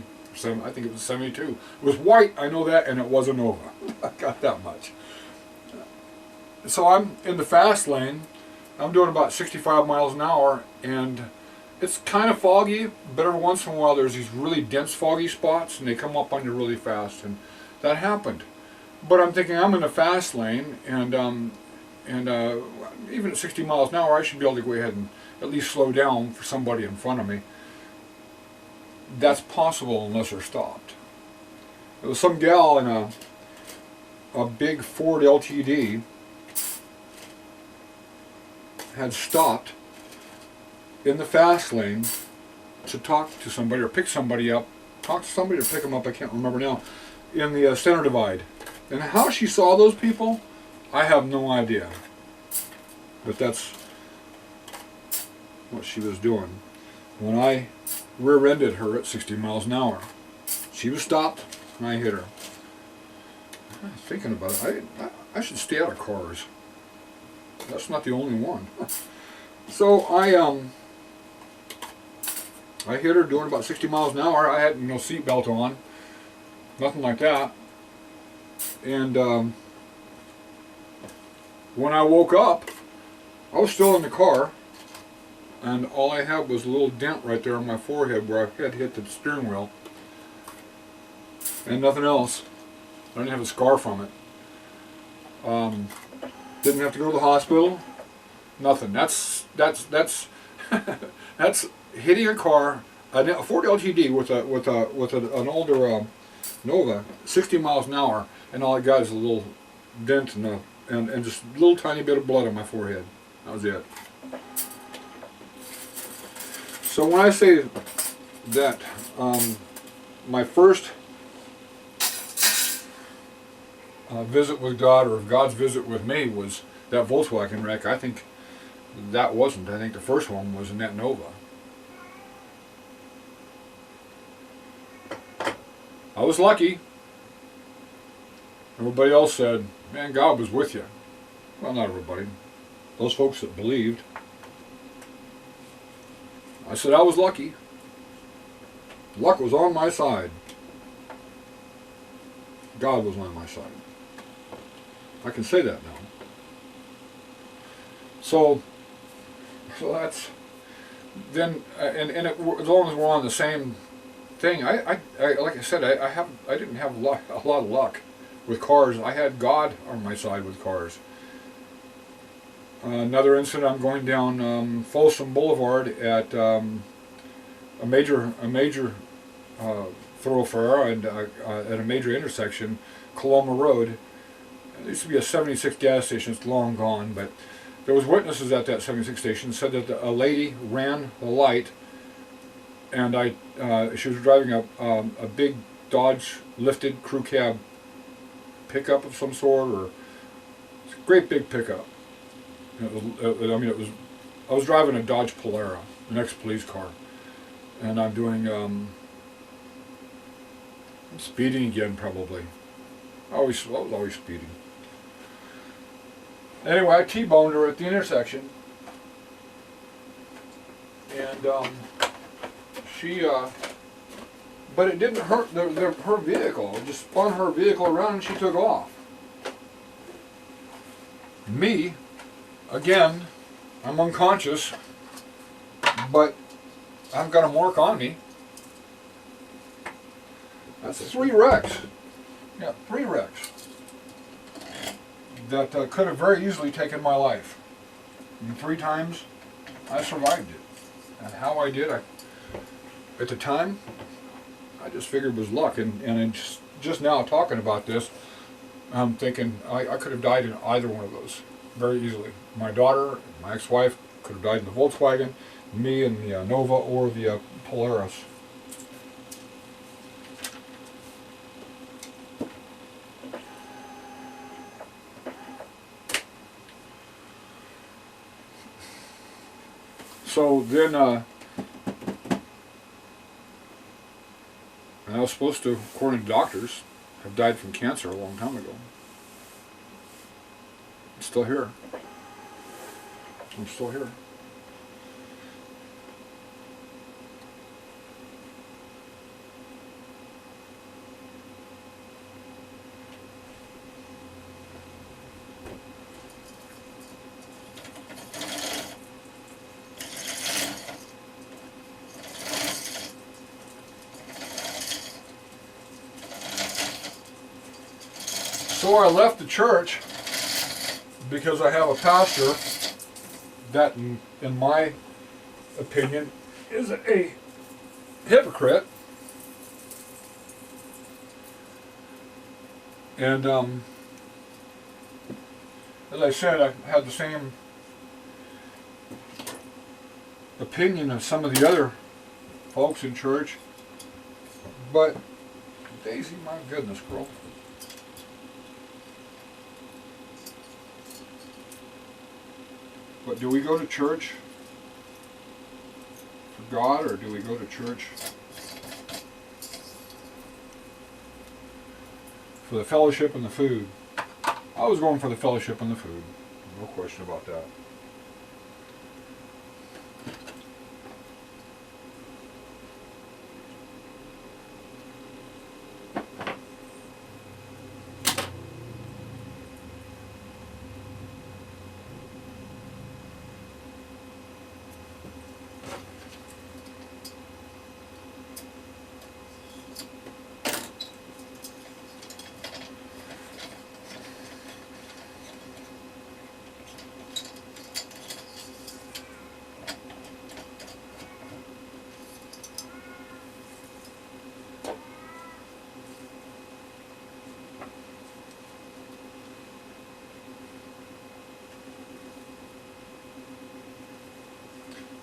I think it was 72. It was white, I know that, and it was a Nova. I got that much. So I'm in the fast lane. I'm doing about 65 miles an hour, and it's kind of foggy, but every once in a while there's these really dense foggy spots, and they come up on you really fast, and that happened. But I'm thinking I'm in the fast lane, and even at 60 miles an hour, I should be able to go ahead and at least slow down for somebody in front of me. That's possible unless they're stopped. There was some gal in a big Ford LTD had stopped in the fast lane to talk to somebody or pick somebody up, talk to somebody or pick them up, I can't remember now, in the center divide. And how she saw those people, I have no idea. But that's what she was doing. When I rear-ended her at 60 miles an hour, she was stopped and I hit her. I was thinking about it. I should stay out of cars. That's not the only one. So I hit her doing about 60 miles an hour. I had no seatbelt on, nothing like that. And when I woke up, I was still in the car, and all I had was a little dent right there on my forehead where I had hit the steering wheel, and nothing else. I didn't have a scar from it. Didn't have to go to the hospital. Nothing. That's that's hitting a car, a Ford LTD with an older Nova, 60 miles an hour, and all I got is a little dent and just a little tiny bit of blood on my forehead. That was it. So when I say that my first visit with God, or God's visit with me, was that Volkswagen wreck, I think that wasn't. I think the first one was in that Nova. I was lucky. Everybody else said, man, God was with you. Well, not everybody. Those folks that believed. I said I was lucky. Luck was on my side. God was on my side. I can say that now. So that's then, and as long as we're on the same thing, I like I said, I didn't have a lot of luck with cars. I had God on my side with cars. Another incident, I'm going down Folsom Boulevard at a major thoroughfare and at a major intersection, Coloma Road. There used to be a 76 gas station. It's long gone, but there was witnesses at that 76 station said that a lady ran the light, and she was driving a big Dodge lifted crew cab pickup of some sort, or it's a great big pickup. I was driving a Dodge Polara, an ex-police car, and I'm doing speeding again probably. I was always speeding. Anyway, I T-boned her at the intersection, and she, but it didn't hurt her vehicle. It just spun her vehicle around and she took off. Me, again, I'm unconscious, but I've got a mark on me. That's 3 wrecks. Yeah, 3 wrecks. That could have very easily taken my life. And 3 times, I survived it. And how I did, at the time, I just figured it was luck. And just now talking about this, I'm thinking I could have died in either one of those very easily. My daughter, my ex-wife, could have died in the Volkswagen, me in the Nova or the Polaris. So then, I was supposed to, according to doctors, have died from cancer a long time ago. I'm still here. I'm still here. So I left the church because I have a pastor that, in my opinion, is a hypocrite. And as I said, I had the same opinion of some of the other folks in church. But Daisy, my goodness, girl. But do we go to church for God, or do we go to church for the fellowship and the food? I was going for the fellowship and the food. No question about that.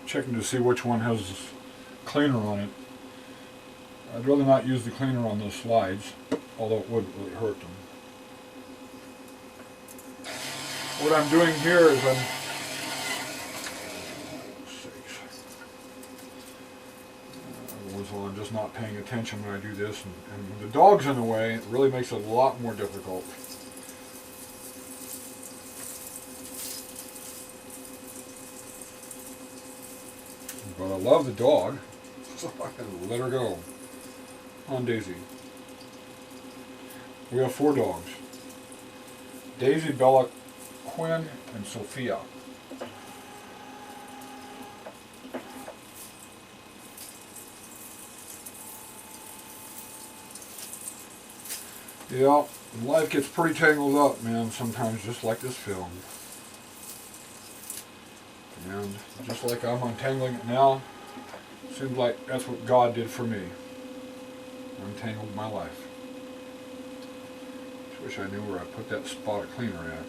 Checking to see which one has cleaner on it. I'd rather not use the cleaner on those slides, although it wouldn't really hurt them. What I'm doing here is I'm just not paying attention when I do this, and when the dog's in the way, it really makes it a lot more difficult. But I love the dog, so I can let her go. On Daisy. We have 4 dogs. Daisy, Bella, Quinn, and Sophia. Yeah, life gets pretty tangled up, man, sometimes, just like this film. And just like I'm untangling it now, seems like that's what God did for me. Untangled my life. Just wish I knew where I put that spot of cleaner at.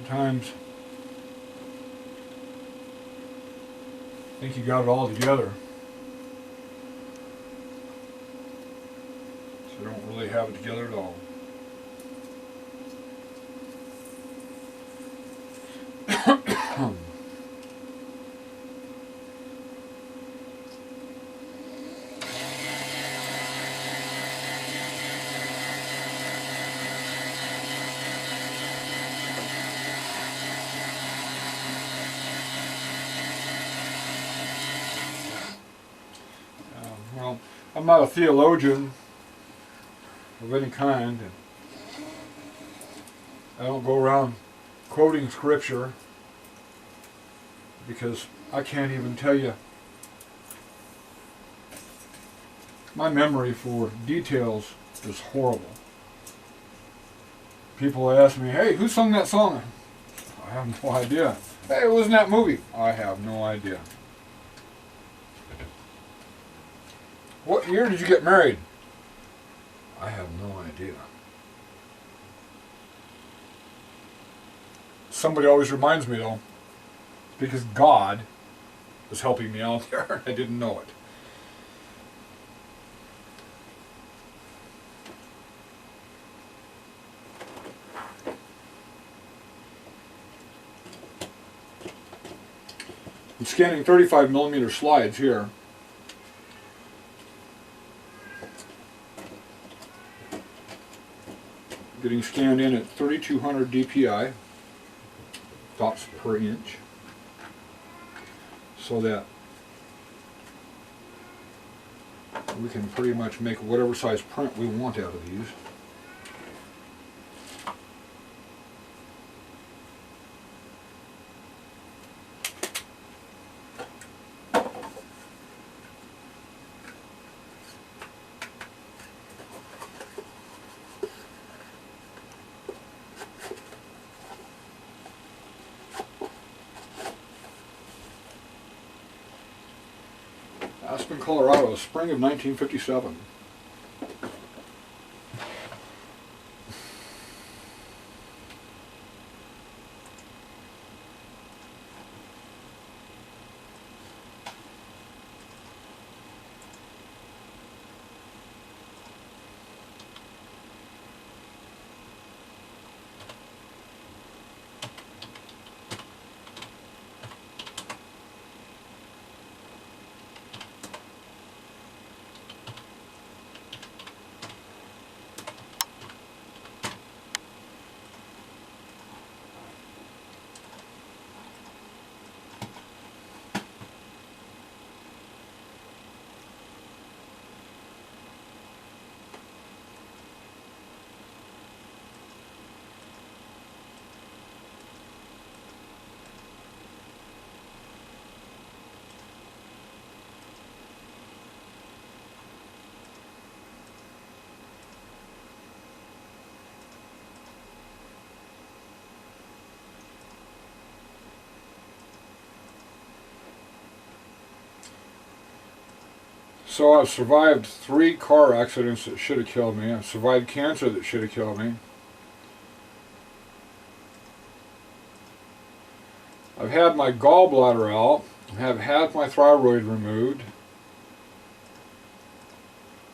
Sometimes I think you got it all together, so you don't really have it together at all. Well, I'm not a theologian of any kind, and I don't go around quoting scripture because I can't even tell you. My memory for details is horrible. People ask me, hey, who sung that song? I have no idea. Hey, it was in that movie. I have no idea. What year did you get married? I have no idea. Somebody always reminds me though, because God was helping me out there. I didn't know it. I'm scanning 35mm slides here. Getting scanned in at 3200 dpi, dots per inch, so that we can pretty much make whatever size print we want out of these. Aspen, Colorado, spring of 1957. So I've survived 3 car accidents that should have killed me. I've survived cancer that should have killed me. I've had my gallbladder out. I've had my thyroid removed.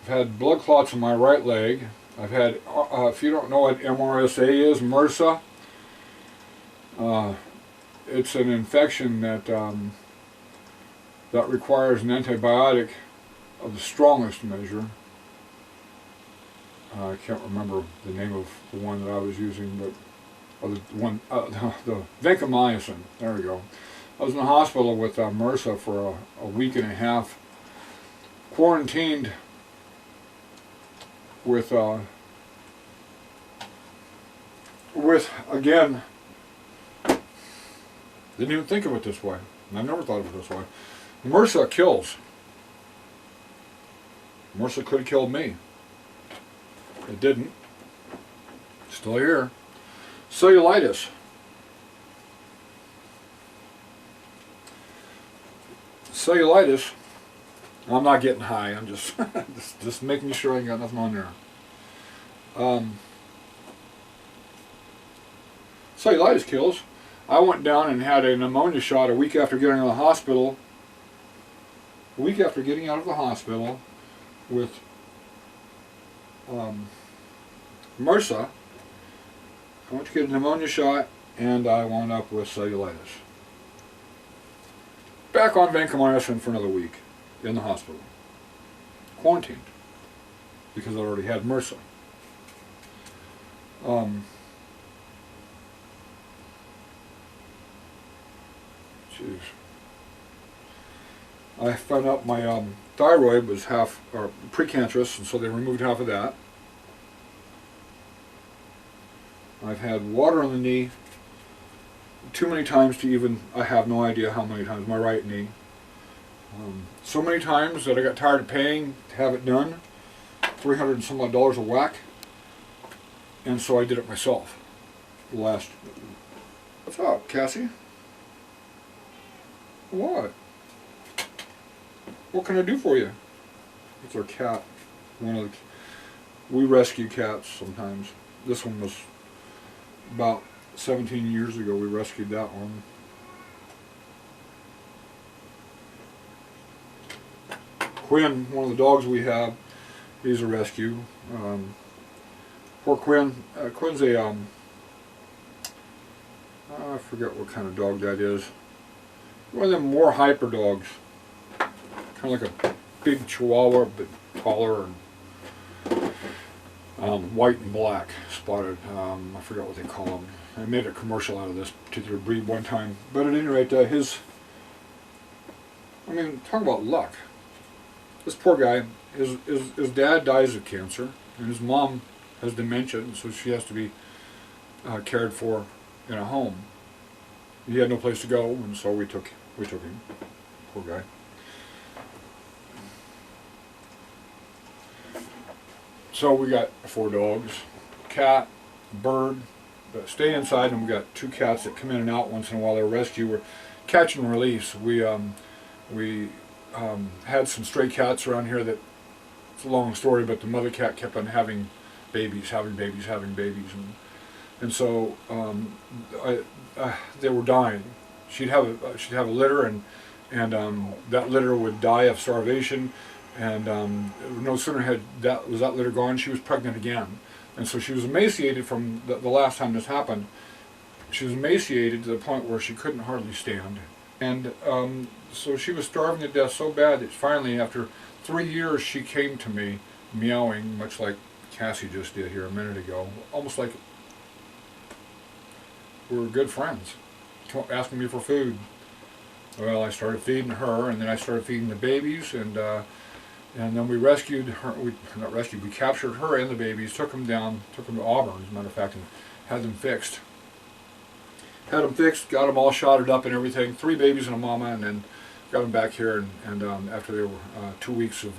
I've had blood clots in my right leg. I've had, if you don't know what MRSA is, MRSA, it's an infection that that requires an antibiotic of the strongest measure. I can't remember the name of the one that I was using, but the one, the vancomycin. There we go. I was in the hospital with MRSA for a week and a half, quarantined with again, didn't even think of it this way. I never thought of it this way. MRSA kills. MRSA could have killed me. It didn't. Still here. Cellulitis. Cellulitis. I'm not getting high. I'm just just making sure I ain't got nothing on there. Cellulitis kills. I went down and had a pneumonia shot a week after getting out of the hospital. A week after getting out of the hospital with MRSA. I went to get a pneumonia shot and I wound up with cellulitis. Back on vancomycin for another week in the hospital. Quarantined because I already had MRSA. Jeez. I found out my thyroid was half or precancerous, and so they removed half of that. I've had water on the knee too many times to even, I have no idea how many times, my right knee. So many times that I got tired of paying to have it done, $300 and some odd a whack, and so I did it myself. What's up, Cassie? What? What can I do for you? It's our cat. We rescue cats sometimes. This one was about 17 years ago. We rescued that one. Quinn, one of the dogs we have, he's a rescue. Poor Quinn. Quinn's a I forget what kind of dog that is. one of them more hyper dogs, kind of like a big Chihuahua, but taller and white and black, spotted. I forgot what they call them. I made a commercial out of this particular breed one time. But at any rate, I mean, talk about luck. This poor guy, his dad dies of cancer, and his mom has dementia, so she has to be cared for in a home. He had no place to go, and so we took him. Poor guy. So we got 4 dogs, cat, bird, but stay inside, and we got 2 cats that come in and out once in a while. They're rescue. We're catch and release. We had some stray cats around here that, it's a long story, but the mother cat kept on having babies, and so they were dying. She'd have a litter, and that litter would die of starvation. And no sooner had that litter gone, she was pregnant again. And so she was emaciated from the last time this happened. She was emaciated to the point where she couldn't hardly stand. And so she was starving to death so bad that finally, after 3 years, she came to me meowing, much like Cassie just did here a minute ago, almost like we were good friends, asking me for food. Well, I started feeding her, and then I started feeding the babies, and then we rescued her. We captured her and the babies, took them to Auburn, as a matter of fact, and had them fixed. Got them all shotted up and everything. 3 babies and a mama, and then got them back here. And after they were 2 weeks of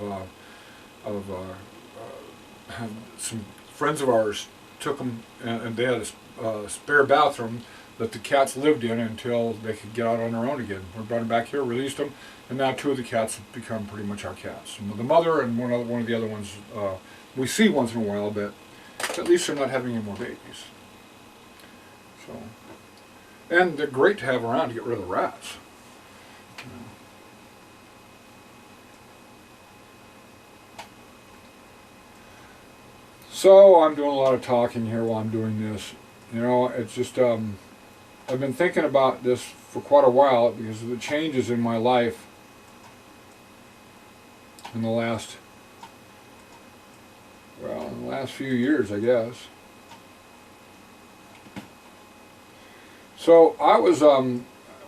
some friends of ours took them, and they had a spare bathroom that the cats lived in until they could get out on their own again. We brought them back here, released them, and now 2 of the cats have become pretty much our cats. And the mother and one of the other ones we see once in a while, but at least they're not having any more babies. So, and they're great to have around to get rid of the rats. So I'm doing a lot of talking here while I'm doing this. You know, it's just I've been thinking about this for quite a while because of the changes in my life in the last few years, I guess. So I was,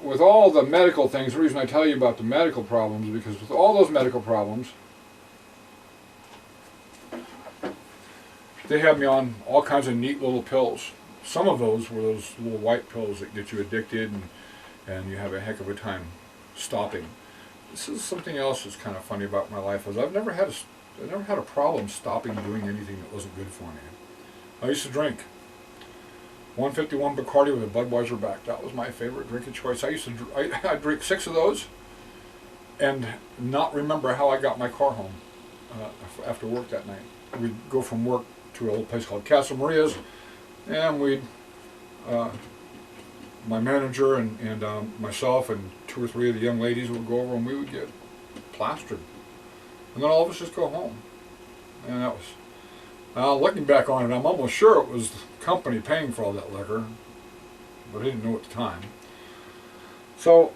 with all the medical things, the reason I tell you about the medical problems is because with all those medical problems, they had me on all kinds of neat little pills. Some of those were those little white pills that get you addicted, and you have a heck of a time stopping. This is something else that's kind of funny about my life, is I've never had a problem stopping doing anything that wasn't good for me. I used to drink 151 Bacardi with a Budweiser back. That was my favorite drink of choice. I'd drink 6 of those and not remember how I got my car home after work that night. We'd go from work to a little place called Casa Maria's, and my manager and myself and 2 or 3 of the young ladies would go over, and we would get plastered. And then all of us just go home. And that was, looking back on it, I'm almost sure it was the company paying for all that liquor, but I didn't know at the time. So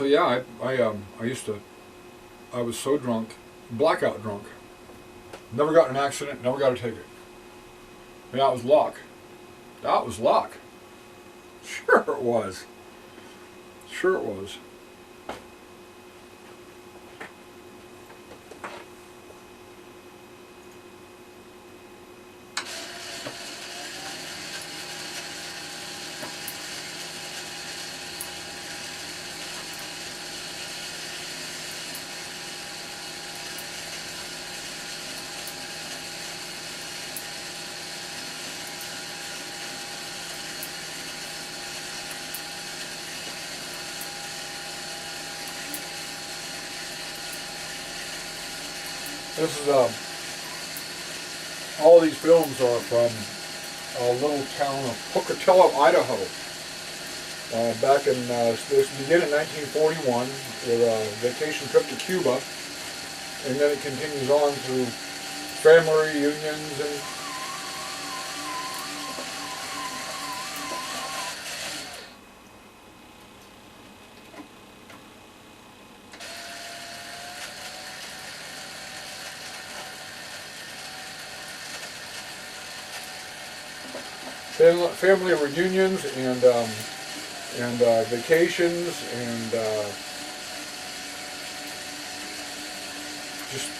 yeah, I was so drunk, blackout drunk. Never got in an accident, never got a ticket. And that was luck. That was luck. Sure it was. Sure it was. This is, all these films are from a little town of Pocatello, Idaho. Back in, this began in 1941 with a vacation trip to Cuba, and then it continues on through family reunions and family reunions and vacations and just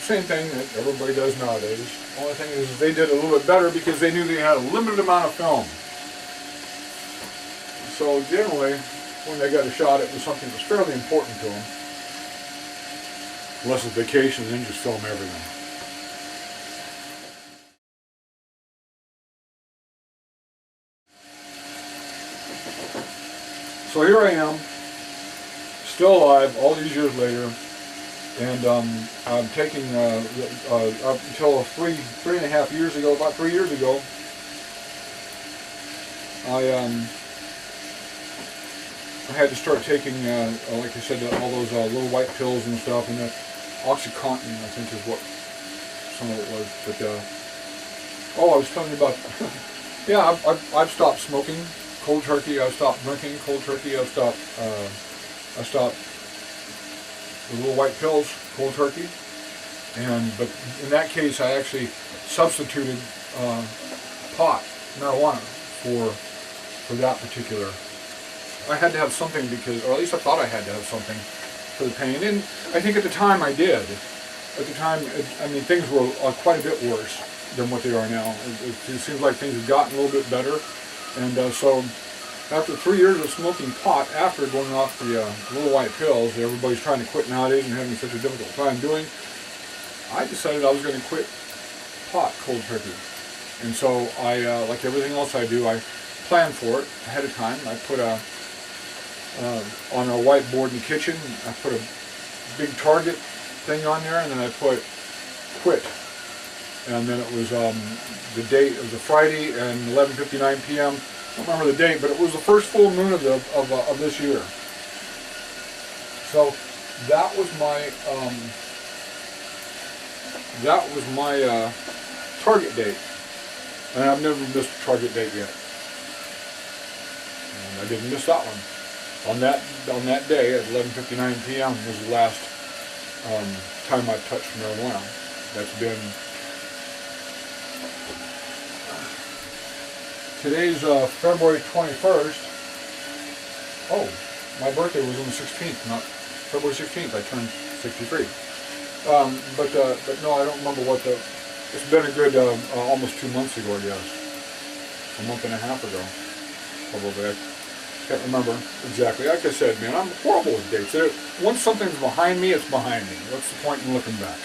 same thing that everybody does nowadays. Only thing is they did a little bit better because they knew they had a limited amount of film. So generally, when they got a shot, it was something that was fairly important to them. Unless it's vacation, then just film everything. So here I am, still alive all these years later, and I'm taking up until three and a half years ago, about 3 years ago, I had to start taking, like I said, all those little white pills and stuff, and OxyContin, I think is what some of it was. But oh, I was telling you about, yeah, I've stopped smoking cold turkey. I've stopped drinking cold turkey. I stopped the little white pills cold turkey. But in that case, I actually substituted pot, marijuana, for that particular. I had to have something because, or at least I thought I had to have something for the pain. And I think at the time I did. At the time, I mean, things were quite a bit worse than what they are now. It seems like things have gotten a little bit better. And so after 3 years of smoking pot, after going off the little white pills that everybody's trying to quit nowadays and having such a difficult time doing, I decided I was going to quit pot cold turkey. And so I, like everything else I do, I plan for it ahead of time. I put on a whiteboard in the kitchen, I put a big target thing on there, and then I put quit. And then it was the date, it was a Friday and 11:59 p.m. I don't remember the date, but it was the first full moon of this year. So that was my target date, and I've never missed a target date yet. And I didn't miss that one. On that day at 11:59 p.m. was the last time I've touched marijuana. That's been. Today's February 21st. Oh, my birthday was on the 16th, not February 16th. I turned 63. But no, I don't remember what the. It's been a good almost 2 months ago, I guess. A month and a half ago, probably. I can't remember exactly. Like I said, man, I'm horrible with dates. Once something's behind me, it's behind me. What's the point in looking back?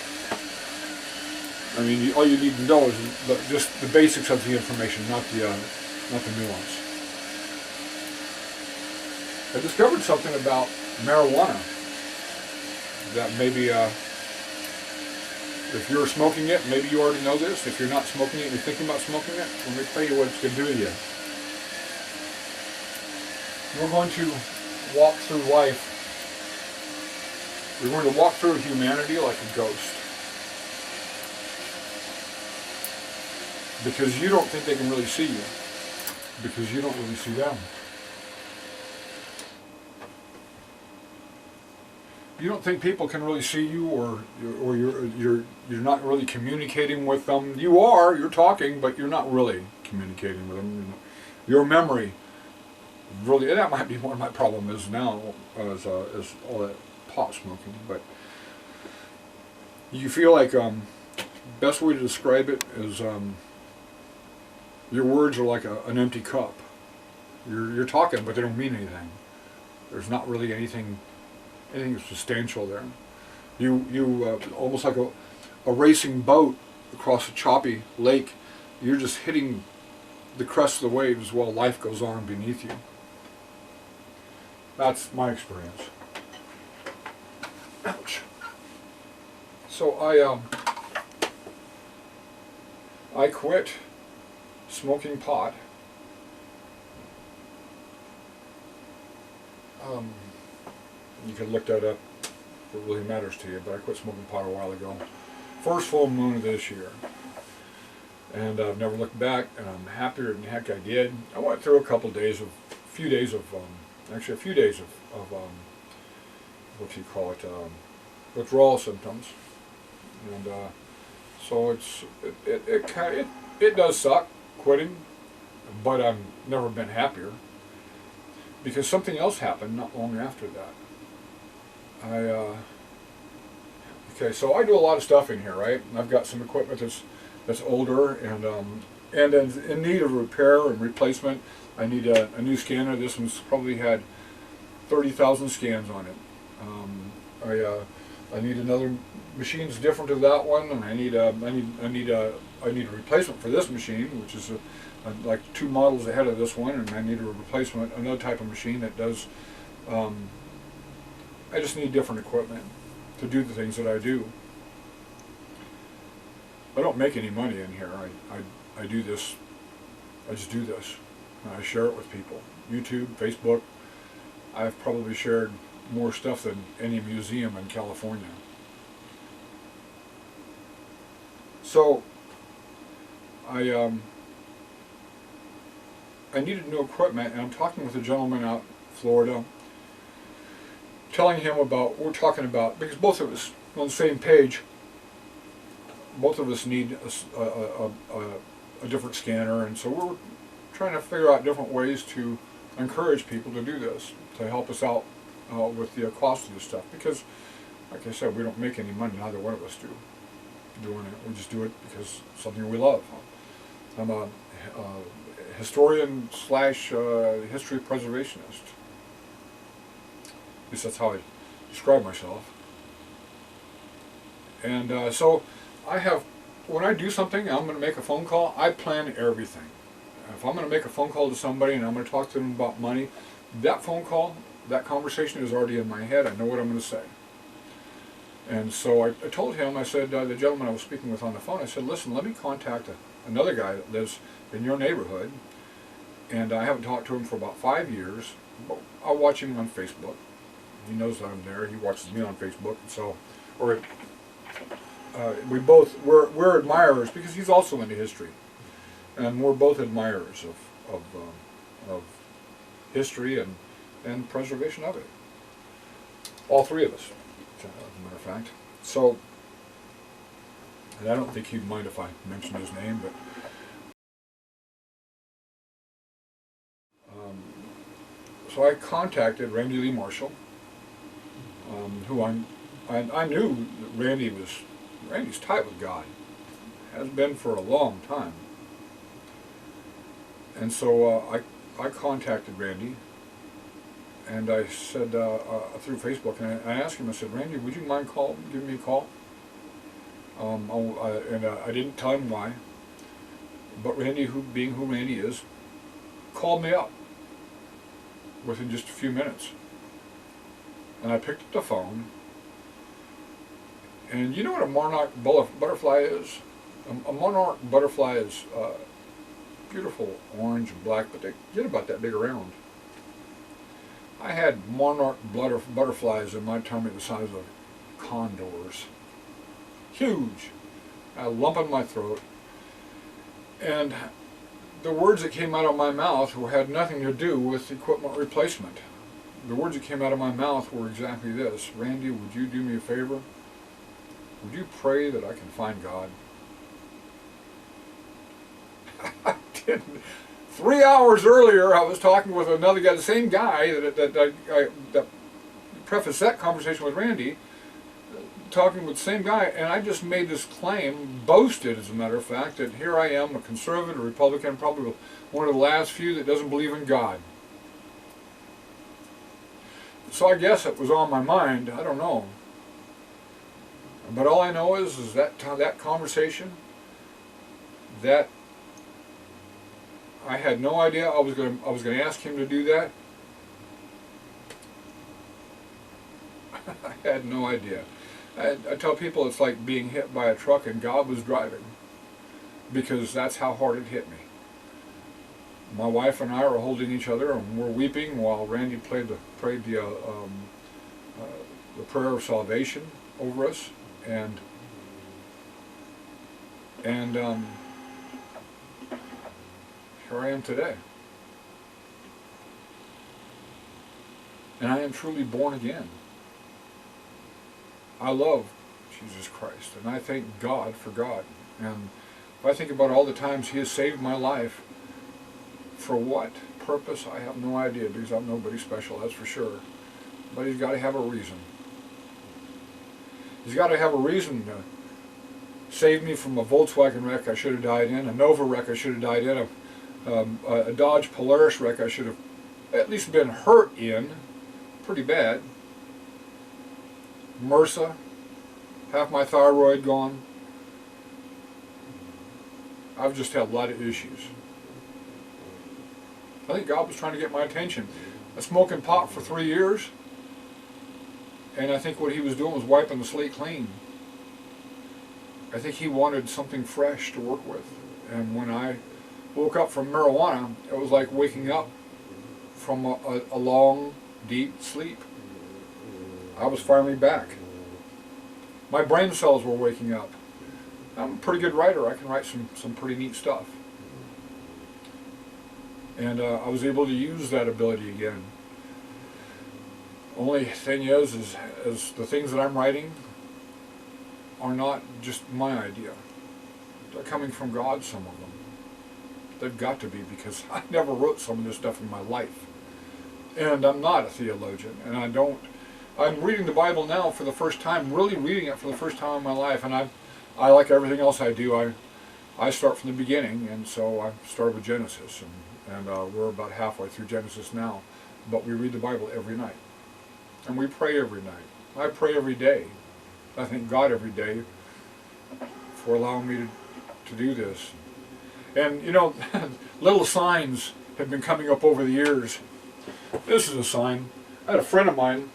I mean, all you need to know is just the basics of the information, not the nuance. I discovered something about marijuana that maybe, if you're smoking it, maybe you already know this. If you're not smoking it and you're thinking about smoking it, let me tell you what it's going to do to you. We're going to walk through life. We're going to walk through humanity like a ghost. Because you don't think they can really see you. Because you don't really see them. You don't think people can really see you, or you're not really communicating with them. You are, you're talking, but you're not really communicating with them. Your memory, really, that might be what my problem is now, is all that pot smoking. But you feel like best way to describe it is your words are like an empty cup. You're talking, but they don't mean anything. There's not really anything substantial there. You almost like a racing boat across a choppy lake. You're just hitting the crest of the waves while life goes on beneath you. That's my experience. Ouch. So I quit smoking pot. You can look that up if it really matters to you, but I quit smoking pot a while ago. First full moon of this year. And I've never looked back, and I'm happier than heck I did. I went through a few days of what do you call it, withdrawal symptoms. And so it does suck quitting. but I've never been happier because something else happened not long after that. Okay, so I do a lot of stuff in here, right? I've got some equipment that's older and is in need of repair and replacement. I need a new scanner. This one's probably had 30,000 scans on it. I need another machine that's different to that one, and I need a replacement for this machine, which is like 2 models ahead of this one, and I need a replacement, another type of machine that does. I just need different equipment to do the things that I do. I don't make any money in here. I do this. I just do this. I share it with people. YouTube, Facebook. I've probably shared more stuff than any museum in California. So I needed new equipment, and I'm talking with a gentleman out in Florida, telling him about, we're talking about, because both of us on the same page, both of us need a different scanner, and so we're trying to figure out different ways to encourage people to do this, to help us out with the cost of this stuff, because like I said, we don't make any money, neither one of us do doing it. We just do it because it's something we love. I'm a historian / history preservationist. At least that's how I describe myself. And so I have, when I do something, I'm going to make a phone call, I plan everything. If I'm going to make a phone call to somebody and I'm going to talk to them about money, that phone call, that conversation is already in my head. I know what I'm going to say. And so I told him, I said, the gentleman I was speaking with on the phone, I said, listen, let me contact another guy that lives in your neighborhood, and I haven't talked to him for about 5 years. I'll watch him on Facebook. He knows that I'm there. He watches me on Facebook. And so, we're admirers, because he's also into history. And we're both admirers of history and preservation of it. All three of us, as a matter of fact. So, and I don't think he'd mind if I mentioned his name, but so I contacted Randy Lee Marshall, who I knew that Randy's tight with God, has been for a long time. And so I contacted Randy, and I said through Facebook, and I asked him, I said, Randy, would you mind giving me a call? I didn't tell him why, but Randy, being who Randy is, called me up within just a few minutes. And I picked up the phone, and you know what a monarch butterfly is? A monarch butterfly is beautiful orange and black, but they get about that big around. I had monarch butterflies in my tummy the size of condors. Huge. A lump in my throat. And the words that came out of my mouth had nothing to do with equipment replacement. The words that came out of my mouth were exactly this: Randy, would you do me a favor? Would you pray that I can find God? I didn't. 3 hours earlier, I was talking with another guy, the same guy that prefaced that conversation with Randy, talking with the same guy, and I just made this claim, boasted as a matter of fact, that here I am, a conservative, a Republican, probably one of the last few that doesn't believe in God. So I guess it was on my mind, I don't know. But all I know is that conversation, that I had no idea I was going to ask him to do that. I had no idea. I tell people it's like being hit by a truck and God was driving, because that's how hard it hit me. My wife and I are holding each other and we're weeping while Randy prayed the prayer of salvation over us, and here I am today. And I am truly born again. I love Jesus Christ, and I thank God for God. And if I think about all the times He has saved my life, For what purpose, I have no idea, because I'm nobody special, that's for sure. But he's got to have a reason. He's got to have a reason to save me from a Volkswagen wreck I should have died in, a Nova wreck I should have died in, a Dodge Polaris wreck I should have at least been hurt in, pretty bad. MRSA, half my thyroid gone. I've just had a lot of issues. I think God was trying to get my attention. I was smoking pot for 3 years, and I think what he was doing was wiping the slate clean. I think he wanted something fresh to work with. And when I woke up from marijuana, it was like waking up from a long, deep sleep. I was finally back. My brain cells were waking up. I'm a pretty good writer. I can write some pretty neat stuff. And I was able to use that ability again. Only thing is the things that I'm writing are not just my idea. They're coming from God, some of them. They've got to be, because I never wrote some of this stuff in my life. And I'm not a theologian, and I'm reading the Bible now for the first time, really reading it for the first time in my life, and I like everything else I do, I start from the beginning, and so I started with Genesis, and we're about halfway through Genesis now, but we read the Bible every night, and we pray every night. I pray every day. I thank God every day for allowing me to do this. And you know, little signs have been coming up over the years. This is a sign. I had a friend of mine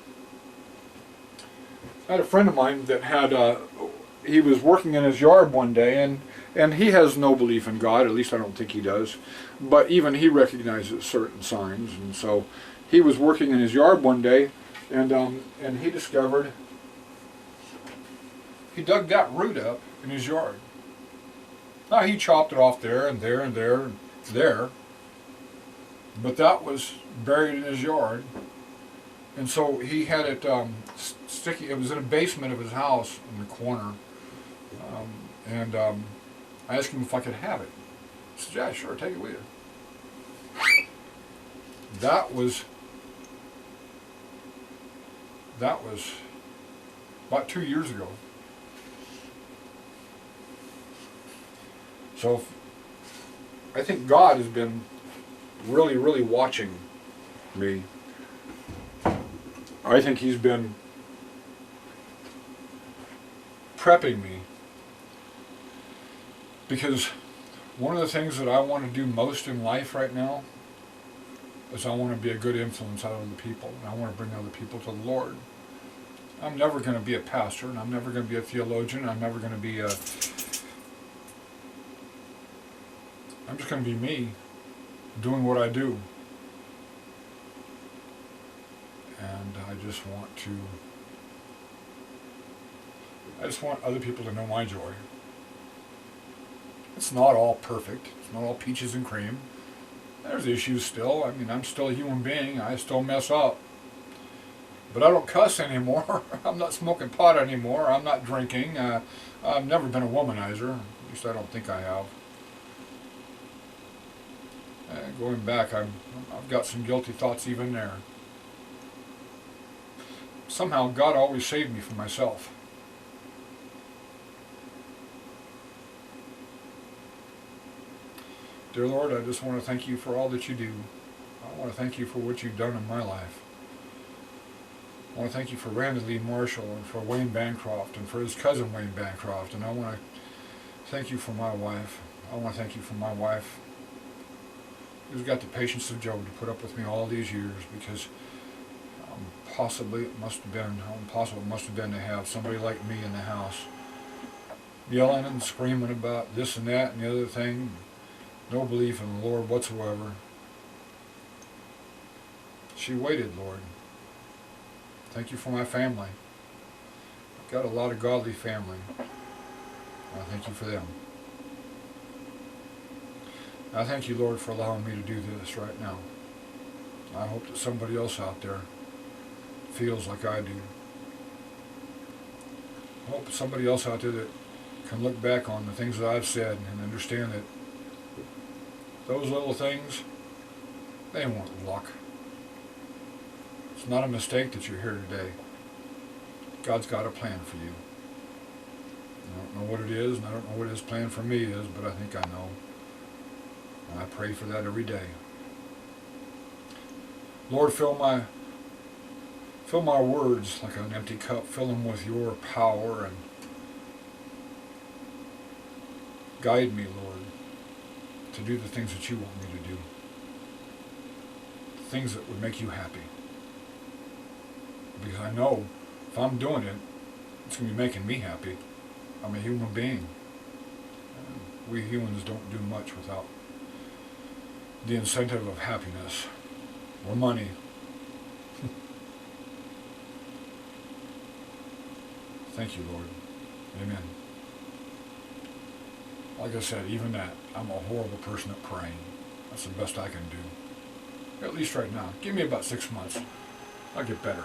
that had, he was working in his yard one day, and he has no belief in God, at least I don't think he does, but even he recognizes certain signs, and so he was working in his yard one day, and he discovered, he dug that root up in his yard. Now he chopped it off there and there and there and there, but that was buried in his yard, and so he had it sticky. It was in a basement of his house in the corner, and I asked him if I could have it. He said, "Yeah, sure, take it with you." That was about 2 years ago. So I think God has been really, really watching me. I think he's been prepping me, because one of the things that I want to do most in life right now is I want to be a good influence on other people, and I want to bring other people to the Lord. I'm never going to be a pastor, and I'm never going to be a theologian, I'm never going to be I'm just going to be me, doing what I do. And I just want other people to know my joy. It's not all perfect. It's not all peaches and cream. There's issues still. I mean, I'm still a human being. I still mess up. But I don't cuss anymore. I'm not smoking pot anymore. I'm not drinking. I've never been a womanizer. At least I don't think I have. Going back, I've got some guilty thoughts even there. Somehow God always saved me from myself. Dear Lord, I just want to thank you for all that you do. I want to thank you for what you've done in my life. I want to thank you for Randy Lee Marshall, and for Wayne Bancroft, and for his cousin Wayne Bancroft. And I want to thank you for my wife. I want to thank you for my wife, who's got the patience of Job to put up with me all these years, because how impossible it must have been to have somebody like me in the house, yelling and screaming about this and that and the other thing, no belief in the Lord whatsoever. She waited, Lord. Thank you for my family. I've got a lot of godly family. I thank you for them. I thank you, Lord, for allowing me to do this right now. I hope that somebody else out there feels like I do. I hope somebody else out there that can look back on the things that I've said and understand that those little things They want luck. It's not a mistake that you're here today. God's got a plan for you. I don't know what it is, and I don't know what His plan for me is, but I think I know. And I pray for that every day. Lord, fill my words like an empty cup. Fill them with your power and guide me, Lord, to do the things that you want me to do. Things that would make you happy. Because I know if I'm doing it, it's going to be making me happy. I'm a human being. We humans don't do much without the incentive of happiness or money. Thank you, Lord. Amen. Like I said, even that, I'm a horrible person at praying. That's the best I can do. At least right now. Give me about 6 months. I'll get better.